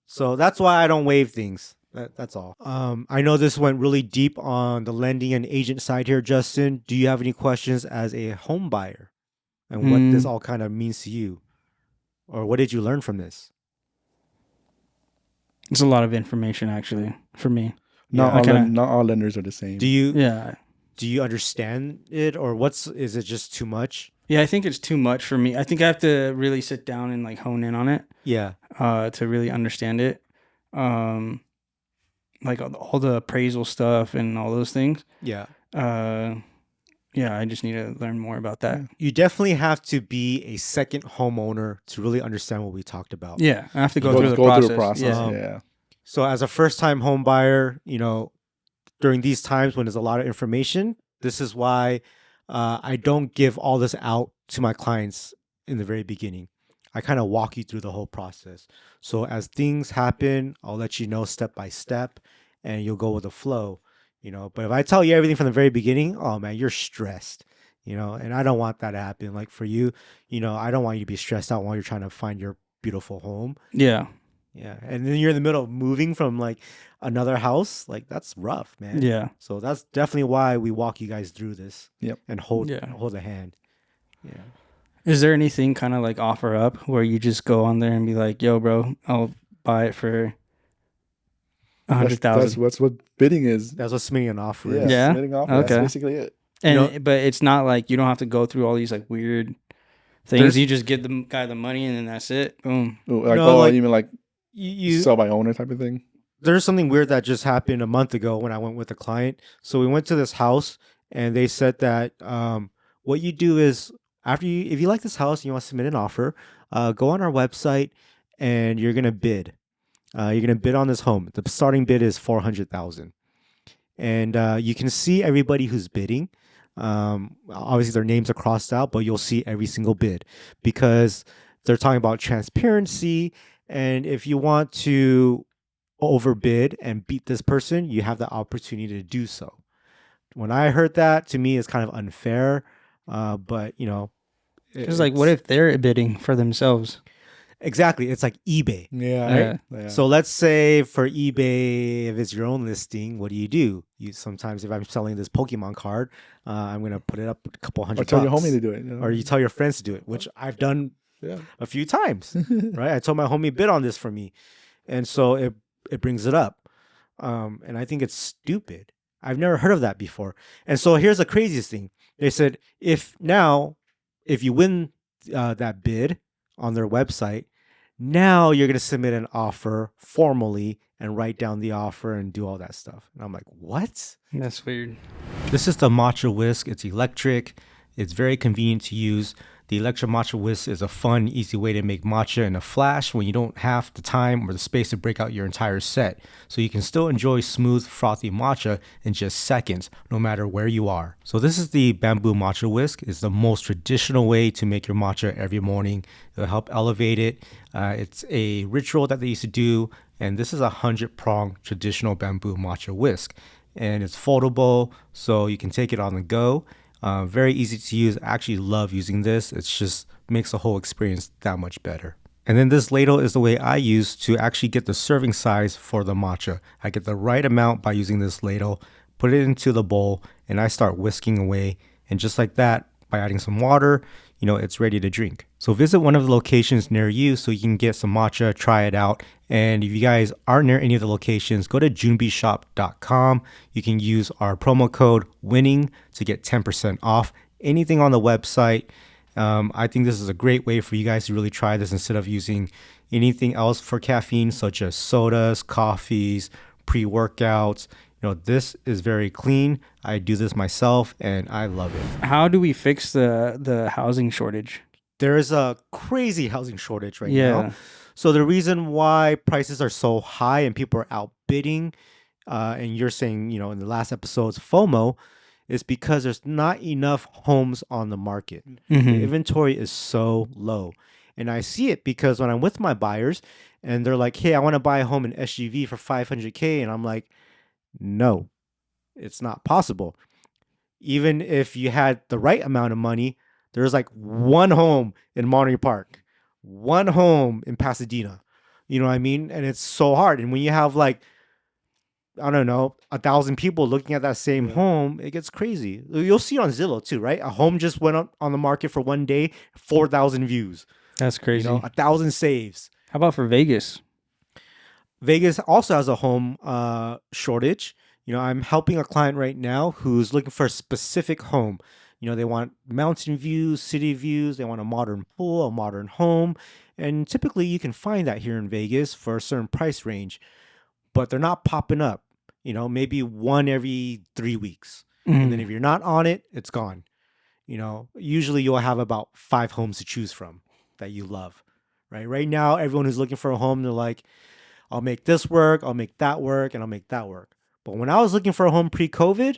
So that's why I don't waive things. That's all. I know this went really deep on the lending and agent side here, Justin. Do you have any questions as a home buyer and what this all kind of means to you? Or what did you learn from this? It's a lot of information, actually, for me. Not Yeah, not all lenders are the same. Do you Yeah. do you understand it, or is it just too much? Yeah, I think it's too much for me. I think I have to really sit down and like hone in on it Yeah. to really understand it. Like all the appraisal stuff and all those things. Yeah. Yeah, I just need to learn more about that. You definitely have to be a second homeowner to really understand what we talked about. Yeah, I have to go Go through the through the process. process. Yeah. Yeah. So as a first-time home buyer, you know, during these times when there's a lot of information, this is why I don't give all this out to my clients in the very beginning. I kind of walk you through the whole process. So as things happen, I'll let you know step by step and you'll go with the flow, you know. But if I tell you everything from the very beginning, oh man, you're stressed, you know, and I don't want that to happen. Like for you, you know, I don't want you to be stressed out while you're trying to find your beautiful home. Yeah. Yeah. And then you're in the middle of moving from like another house. Like that's rough, man. Yeah. So that's definitely why we walk you guys through this. Yep. And hold Yeah. hold a hand. Yeah. Is there anything kind of like offer up where you just go on there and be like, "Yo, bro, I'll buy it for $100,000." That's what bidding is. That's what submitting an offer Yeah. is. Yeah? Bidding offer. Okay. That's basically it. And but it's not like you don't have to go through all these like weird things. There's- You just give the guy the money and then that's it. Boom. Oh, like, No, like, you mean like You sell by owner type of thing? there's something weird that just happened a month ago when I went with a client. So we went to this house and they said that what you do is if you like this house and you want to submit an offer, go on our website and you're gonna bid. You're gonna bid on this home. The starting bid is $400,000, and you can see everybody who's bidding. Obviously, their names are crossed out, but you'll see every single bid because they're talking about transparency. And if you want to overbid and beat this person, you have the opportunity to do so. When I heard that, to me, it's kind of unfair. But you know, Because like, what if they're bidding for themselves? Exactly. It's like eBay. Yeah. Yeah. Yeah. So let's say for eBay, if it's your own listing, what do? You sometimes, if I'm selling this Pokemon card, I'm gonna put it up a couple or hundred tell your bucks. homie to do it. You know? Or you tell your friends to do it, which I've done Yeah. a few times. Right? I told my homie bid on this for me, and so it brings it up, and I think it's stupid. I've never heard of that before. And so here's the craziest thing: they said if you win that bid on their website, now you're gonna submit an offer formally and write down the offer and do all that stuff. And I'm like, what? That's weird. This is the matcha whisk. It's electric. It's very convenient to use. The electric matcha whisk is a fun, easy way to make matcha in a flash when you don't have the time or the space to break out your entire set. So you can still enjoy smooth, frothy matcha in just seconds, no matter where you are. So this is the bamboo matcha whisk. It's the most traditional way to make your matcha every morning. It'll help elevate it. It's a ritual that they used to do, and this is a 100-prong traditional bamboo matcha whisk. And it's foldable, so you can take it on the go. Very easy to use. I actually love using this. It just makes the whole experience that much better. And then this ladle is the way I use to actually get the serving size for the matcha. I get the right amount by using this ladle, put it into the bowl, and I start whisking away. And just like that, by adding some water, it's ready to drink. So visit one of the locations near you so you can get some matcha, try it out. And if you guys aren't near any of the locations, go to junbishop.com. You can use our promo code WINNING to get 10% off anything on the website. I think this is a great way for you guys to really try this instead of using anything else for caffeine, such as sodas, coffees, pre-workouts. This is very clean. I do this myself and I love it. How do we fix the housing shortage? There is a crazy housing shortage right Yeah. now. So the reason why prices are so high and people are outbidding, and you're saying, in the last episode's FOMO, is because there's not enough homes on the market. The Mhm. inventory is so low. And I see it because when I'm with my buyers and they're like, hey, I want to buy a home in SGV for $500K. And I'm like, no, it's not possible. Even if you had the right amount of money, there's like one home in Monterey Park, one home in Pasadena. You know what I mean? And it's so hard. And when you have like, I don't know, 1,000 people looking at that same home, it gets crazy. You'll see on Zillow too, right? A home just went up on the market for one day, 4,000 views. That's crazy. 1,000 saves. How about for Vegas? Vegas also has a home shortage. I'm helping a client right now who's looking for a specific home. They want mountain views, city views. They want a modern pool, a modern home. And typically you can find that here in Vegas for a certain price range, but they're not popping up, maybe one every 3 weeks. And then if you're not on it, it's gone. Usually you'll have about 5 homes to choose from that you love, right? Right now, everyone who's looking for a home, they're like, I'll make this work, I'll make that work, and I'll make that work. But when I was looking for a home pre-COVID,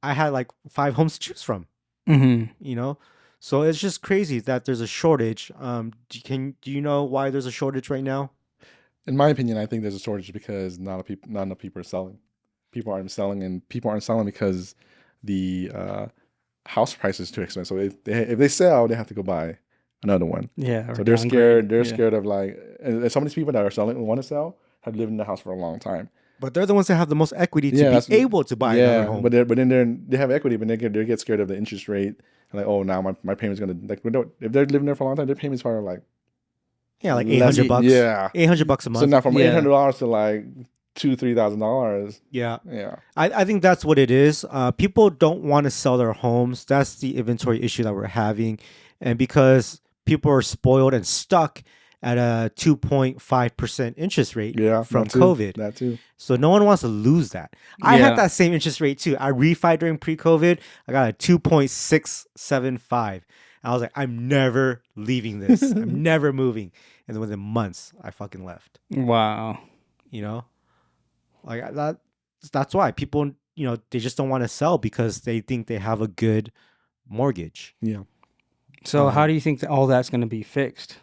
I had like 5 homes to choose from. So it's just crazy that there's a shortage. Do you know why there's a shortage right now? In my opinion, I think there's a shortage because not enough people are selling. People aren't selling, and people aren't selling because the house price is too expensive. So if they sell, they have to go buy another one. Yeah. So they're scared. They're scared of and some of these people that are selling and want to sell have lived in the house for a long time. But they're the ones that have the most equity to be able to buy another home. But then they have equity, but they get scared of the interest rate. And like, oh, now my payment's gonna if they're living there for a long time, their payments are like like $800. Yeah, $800 a month. So now from $800 to like $2,000-$3,000. Yeah. Yeah. I think that's what it is. People don't want to sell their homes. That's the inventory issue that we're having, and because people are spoiled and stuck at a 2.5% interest rate from COVID. That too. So no one wants to lose that. I had that same interest rate too. I refied during pre-COVID. I got a 2.675. I was like, I'm never leaving this. I'm never moving. And then within months, I fucking left. Wow. Like that's why people, they just don't want to sell because they think they have a good mortgage. Yeah. So how do you think that all that's going to be fixed?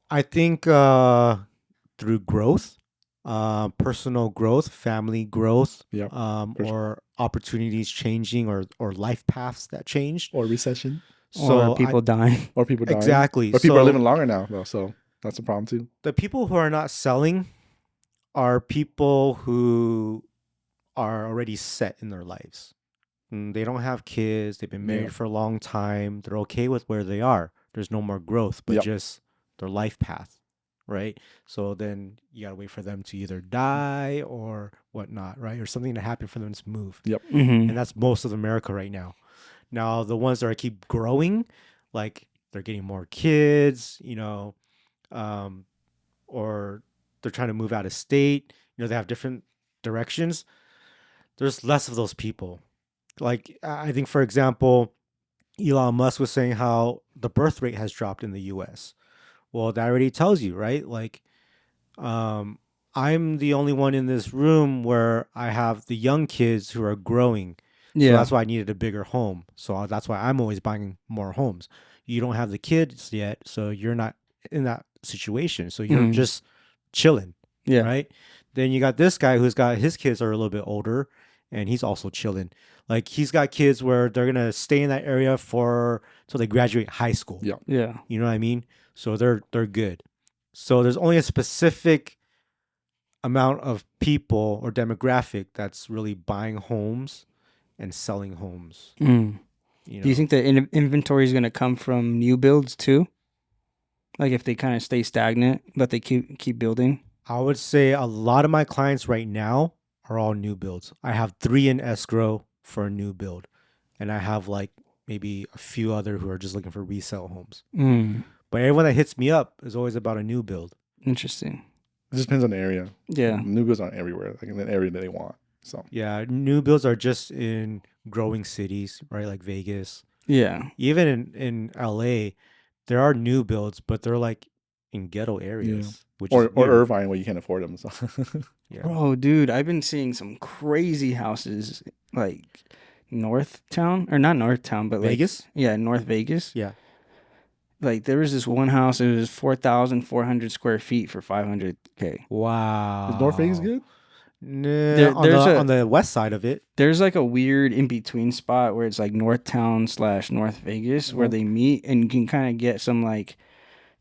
I think through growth, personal growth, family growth, or opportunities changing or life paths that changed. Or recession. So or people dying. Or people dying. exactly. But people are So living longer now, though. So that's a problem too. the people who are not selling are people who are already set in their lives. They don't have kids. They've been married Yeah. for a long time. They're okay with where they are. There's no more growth, but Yep. just their life path, right? So then you gotta wait for them to either die or whatnot, right? Or something to happen for them to move. Mm-hmm. And that's most of America right now. Now the ones that are keep growing, like they're getting more kids, or they're trying to move out of state. They have different directions. There's less of those people. Like I think, for example, Elon Musk was saying how the birth rate has dropped in the U.S. Well, that already tells you, right? Like, um, I'm the only one in this room where I have the young kids who are growing. So Yeah. that's why I needed a bigger home. So that's why I'm always buying more homes. You don't have the kids yet, so you're not in that situation. So you're Mhm. just chilling, Yeah. right? Then you got this guy who's got his kids are a little bit older, and he's also chilling. Like he's got kids where they're gonna stay in that area for till they graduate high school. Yeah. Yeah. You know what I mean? So they're good. So there's only a specific amount of people or demographic that's really buying homes and selling homes. Mm. You know? Do you think the inventory is going to come from new builds too? Like if they kind of stay stagnant, but they keep building? I would say a lot of my clients right now are all new builds. I have 3 in escrow for a new build, and I have like maybe a few other who are just looking for resale homes. Mm. But everyone that hits me up is always about a new build. Interesting. It just depends on the area. Yeah. New builds aren't everywhere, like in the area that they want. So Yeah, new builds are just in growing cities, right? Like Vegas. Yeah. Even in LA, there are new builds, but they're like in ghetto areas, which or is weird. Irvine where you can't afford them. So Yeah. Bro, dude, I've been seeing some crazy houses like North Town, or not North Town, but Vegas? like, yeah, North Vegas. Yeah. Like there was this one house, it was 4,400 square feet for $500K. Wow. is North Vegas good? Nah, on the west side of it. There's like a weird in between spot where it's like North Town / North Vegas where they meet, and you can kind of get some like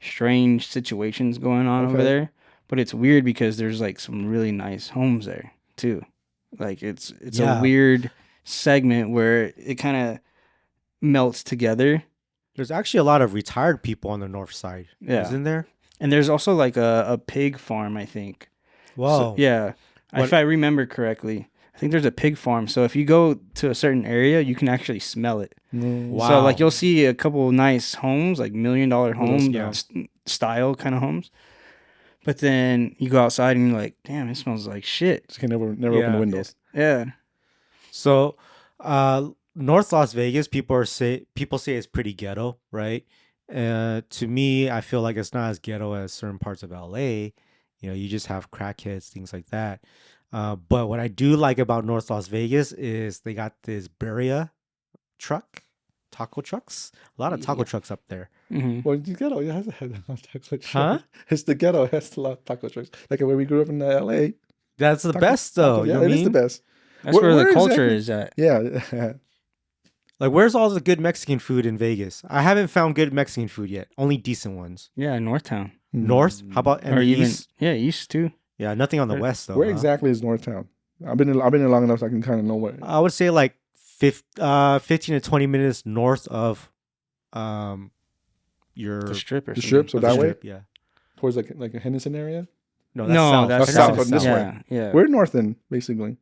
strange situations going on over Okay. there. But it's weird because there's like some really nice homes there too. Like it's Yeah. a weird segment where it kind of melts together. There's actually a lot of retired people on the north side. Yeah. Isn't there? And there's also like a pig farm, I think. Whoa. So, yeah. If I remember correctly, I think there's a pig farm. So if you go to a certain area, you can actually smell it. Wow. So like you'll see a couple nice homes, like $1 million home Yeah. style kind of homes. But then you go outside and you're like, damn, it smells like shit. Just can never open the windows. Yeah. So, North Las Vegas, people say it's pretty ghetto, right? To me, I feel like it's not as ghetto as certain parts of LA. You just have crackheads, things like that. But what I do like about North Las Vegas is they got this birria taco trucks. A lot of taco trucks up there. Mm-hmm. Well, the ghetto it has to have taco trucks. Huh? It's the ghetto. It has a lot of taco trucks. Like where we grew up in LA. That's the best, though. Yeah, you know it is the best. That's where the where culture exactly? is at. Yeah. Like, where's all the good Mexican food in Vegas? I haven't found good Mexican food yet. Only decent ones. Yeah, Northtown. North? How about and Or the even east? east too. Yeah, nothing on the west though. Where huh? exactly is Northtown? I've been there long enough so I can kind of know where. I would say like 15 to 20 minutes north of your The strip or The something. strip, so of the that way strip, yeah. towards like a Henderson area. No, that's No, south. that's south, Henderson's this south. way. Yeah. We're north then, basically.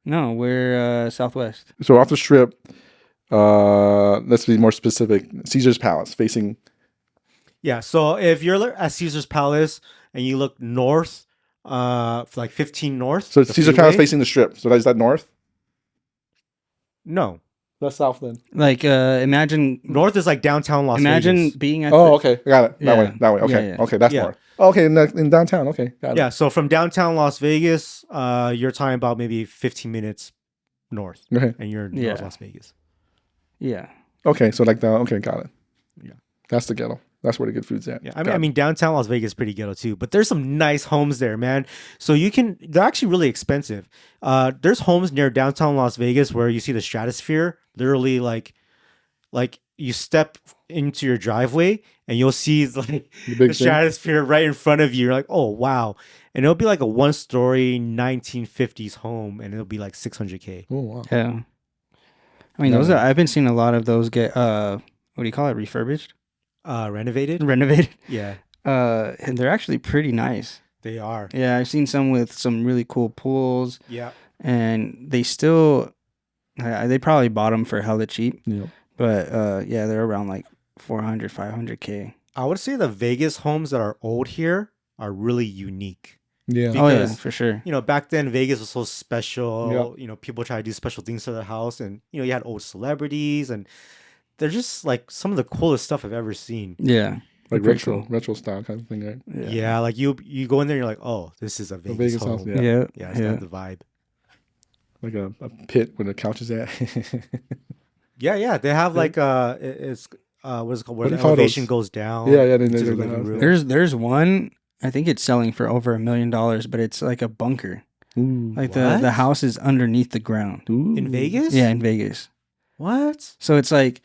No, we're southwest. So off the strip, let's be more specific. Caesar's Palace facing. Yeah, so if you're at Caesar's Palace and you look north, like 15 north. So the Caesar's Palace freeway- facing the strip. So is that north? No, That's south then. Like imagine north is like downtown Las imagine Vegas. being at Oh, okay. I got it. That Yeah. way. That way. Okay. Yeah, yeah. Okay. That's Yeah. north. Okay. In downtown. Okay. Got it. Yeah, so from downtown Las Vegas, you're talking about maybe 15 minutes north, Okay. and you're in Yeah. North Las Vegas. Yeah. Okay. So okay. Got it. Yeah. That's the ghetto. That's where the good food's at. Yeah, Got I it. mean, downtown Las Vegas is pretty ghetto too, but there's some nice homes there, man. So they're actually really expensive. There's homes near downtown Las Vegas where you see the stratosphere, literally like you step into your driveway and you'll see like The the big thing. stratosphere right in front of you. You're like, oh wow. And it'll be like a 1-story 1950s home and it'll be like 600K. Oh wow. Yeah. I mean, No, those no. are, I've been seeing a lot of those get what do you call it? Refurbished? Renovated. Renovated. Yeah, And they're actually pretty nice. they are. Yeah, I've seen some with some really cool pools, Yeah. and they still they probably bought them for hella cheap, Yep. but yeah, they're around like 400, 500K. I would say the Vegas homes that are old here are really unique. Yeah. Oh yeah, Because, for sure. back then Vegas was so special. Yeah. People try to do special things to their house, and you had old celebrities, and they're just like some of the coolest stuff I've ever seen. Yeah, Like pretty retro style kind of thing, right? Yeah, like you go in there, and you're like, oh, this is a Vegas, Vegas home. house, Yeah, yeah. Yeah, it's got the vibe. Like a pit where the couch is at. Yeah. They have like it's what is it called? Where What do the you call elevation those? goes down. Yeah, then into there's the like a living house, room. yeah. There's one. I think it's selling for over $1 million, but it's like a bunker. Ooh. Like What? the house is underneath the ground. Ooh. In Vegas. Yeah, in Vegas. What? So it's like,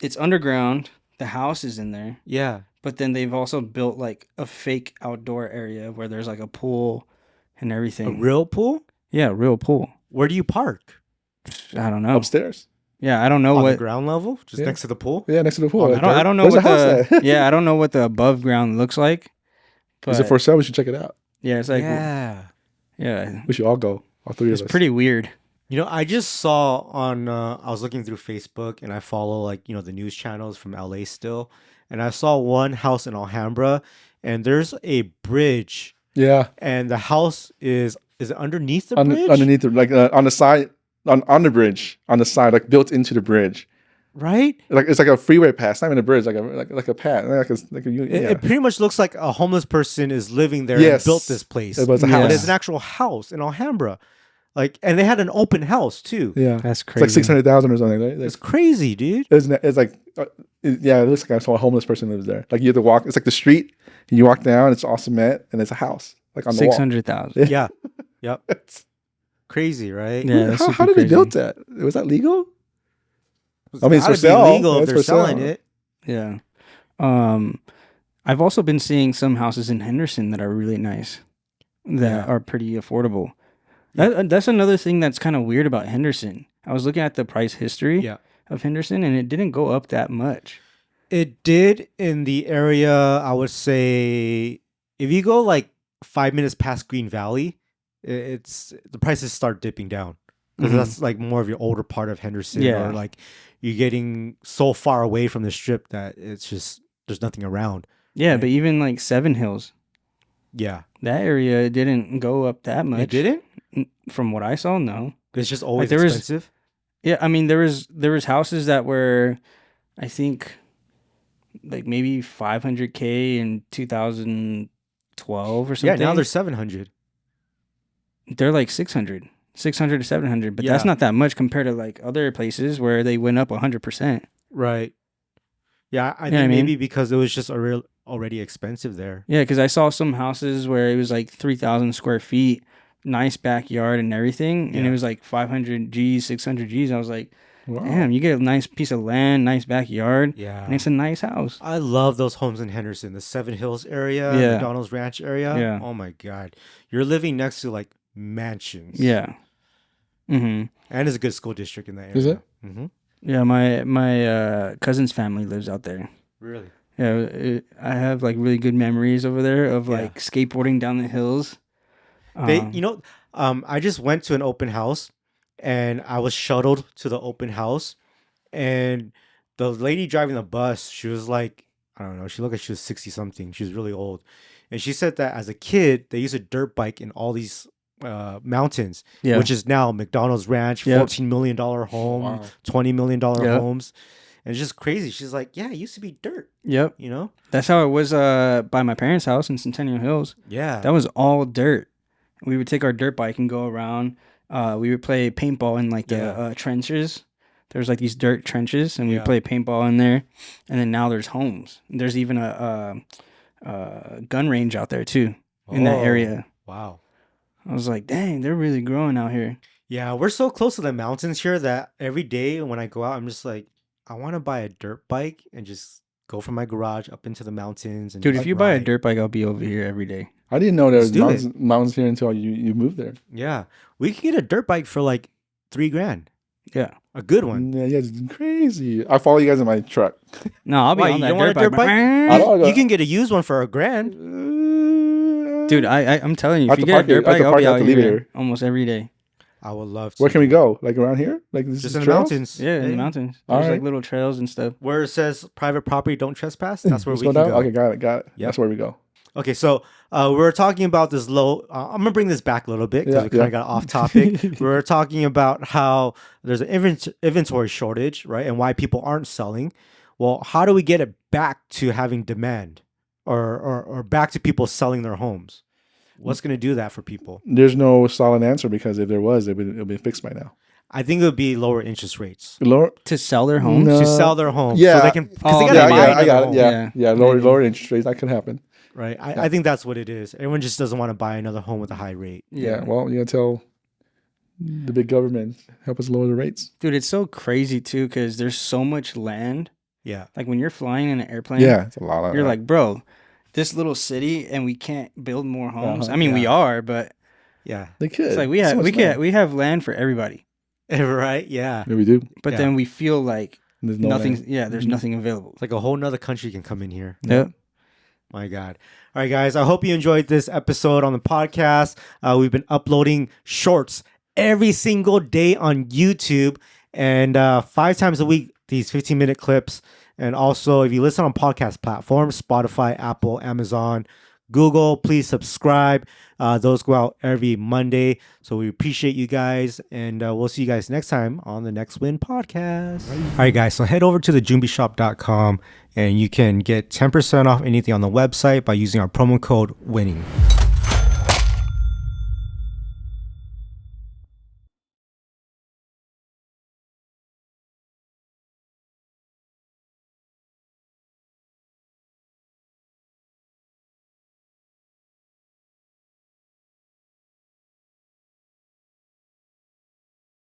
it's underground. The house is in there, Yeah. but then they've also built like a fake outdoor area where there's like a pool and A everything. real pool? Yeah, real pool. Where do you park? I don't know. Upstairs. Yeah, I don't know On the what. ground level? Just Yeah. next to the pool? Yeah, next to the pool. On the Like, I don't know where's what the house at? yeah, I don't know what the above ground looks like. But Is it for sale? We should check it out. yeah, it's like Yeah. yeah, We should all go. All three it's of us. pretty weird. I just saw on I was looking through Facebook and I follow like, the news channels from LA still. And I saw one house in Alhambra and there's a bridge Yeah. and the house is it underneath the bridge? Underneath, like on the side, on the bridge, on the side, like built into the bridge. Right? Like it's like a freeway pass, not even a bridge, like a path, It pretty much looks like a homeless person is living there Yes. and built this place. It was a Yeah. But house. it's an actual house in Alhambra. Like, and they had an open house too. Yeah, That's it's crazy. like 600,000 or something. Right? It's crazy, dude. It's like, it looks like a homeless person lives there. Like you have to walk. It's like the street, and you walk down. It's all cement, and it's a house, like on the wall. 600,000. Yeah. Yep. Crazy, right? Yeah, that's how super did they crazy. build that? Was that legal? It's I mean, it's gotta for sale. be legal It's if they're for selling sale. it. Yeah. I've also been seeing some houses in Henderson that are really nice, that are pretty affordable. That's another thing that's kind of weird about Henderson. I was looking at the price history of Henderson, and it didn't go up that much. It did in the area, I would say, if you go like 5 minutes past Green Valley, it's the prices start dipping down because Mhm. that's like more of your older part of Henderson, Yeah. or like you're getting so far away from the strip that it's just there's nothing around. Yeah, Right. but even like Seven Hills, Yeah, that area didn't go up that much. it didn't. From what I saw, no. It's just always there was- expensive. Yeah, I mean there was houses that were, I think, like maybe 500K in 2012 or Yeah, something. now they're 700. They're like 600 to 700, but that's Yeah. not that much compared to like other places where they went up 100%. Right. Yeah, I Yeah, think I mean- maybe because it was just already expensive there. Yeah, because I saw some houses where it was like 3,000 square feet, nice backyard and everything, and it Yeah. was like 500 G's, 600 G's. I was like, Wow. damn, you get a nice piece of land, nice backyard, Yeah. and it's a nice house. I love those homes in Henderson, the Seven Hills area, Yeah. McDonald's Ranch area. Yeah. Oh my God. You're living next to like mansions. Yeah. Mm-hmm. And it's a good school district in that area. Is it? Mm-hmm. Yeah, my cousin's family lives out there. Really? Yeah, I have like really good memories over there of Yeah. like skateboarding down the hills. They, I just went to an open house and I was shuttled to the open house. And the lady driving the bus, she was like, I don't know, she looked like she was 60 something. She was really old. And she said that as a kid, they used a dirt bike in all these mountains, Yeah. which is now McDonald's Ranch, Yep. $14 million home, Wow. $20 million Yep. homes. And it's just crazy. She's like, yeah, it used to be dirt, Yep. you know? That's how it was by my parents' house in Centennial Hills. Yeah. That was all dirt. We would take our dirt bike and go around. We would play paintball in like the Yeah. trenches. There's like these dirt trenches, and we Yeah. would play paintball in there. And then now there's homes. There's even a gun range out there too in that Oh, area. Wow. I was like, dang, they're really growing out here. Yeah, we're so close to the mountains here that every day when I go out, I'm just like, I want to buy a dirt bike and just go from my garage up into the mountains. And Dude, just if you buy a ride. dirt bike, I'll be over here every day. I didn't know there Let's was do mountains here until you moved there. Yeah, we can get a dirt bike for like $3,000. Yeah. A good one. Yeah, it's crazy. I follow you guys in my truck. No, I'll be Why, on you that don't want a dirt dirt bike. bike? I don't You can get a used one for $1,000. Dude, I'm telling you, I if have you to get a park it- dirt I have bike, to I'll park be it, I have out to leave it here here. almost every day. I would love to. Where can we go? Like around here? Like this Just is in the trails? mountains. Yeah, in Hey. the mountains. All There's right. like little trails and stuff. Where it says private property, don't trespass. That's where Let's we go can down. go. Okay, got it. Yep. That's where we go. Okay, so we were talking about this low. I'm gonna bring this back a little bit because Yeah, we kind of yeah. got off topic. We were talking about how there's an inventory shortage, right, and why people aren't selling. Well, how do we get it back to having demand, or back to people selling their homes? What's gonna do that for people? There's no solid answer because if there was, it would be fixed by now. I think it would be lower interest rates Lower, To sell their homes? No. to sell their homes, yeah. so they can because Oh, they yeah, gotta buy I another got home, it. Yeah, Yeah, lower maybe. lower interest rates. That could happen. right? I think that's what it is. Everyone just doesn't want to buy another home with a high rate. Yeah. Well, you gotta tell the big government help us lower the rates. Dude, it's so crazy too because there's so much land. Yeah, Like when you're flying in an airplane, Yeah, it's a lot of you're that. like, bro, this little city and we can't build more homes. Uh-huh. I mean, we Yeah. are, but yeah, they could. it's like we So have much land. we have land for everybody. right. Yeah, Yeah, we do. But Yeah. then we feel like There's no nothing's land. there's nothing available. it's like a whole nother country can come in here. Yep. My God. All right, guys. I hope you enjoyed this episode on the podcast. We've been uploading shorts every single day on YouTube and 5 times a week, these 15-minute clips. And also, if you listen on podcast platforms, Spotify, Apple, Amazon, Google, please subscribe. Those go out every Monday. So we appreciate you guys. And we'll see you guys next time on the Next Win podcast. All right, guys. So head over to thejumbishop.com and you can get 10% off anything on the website by using our promo code WINNING.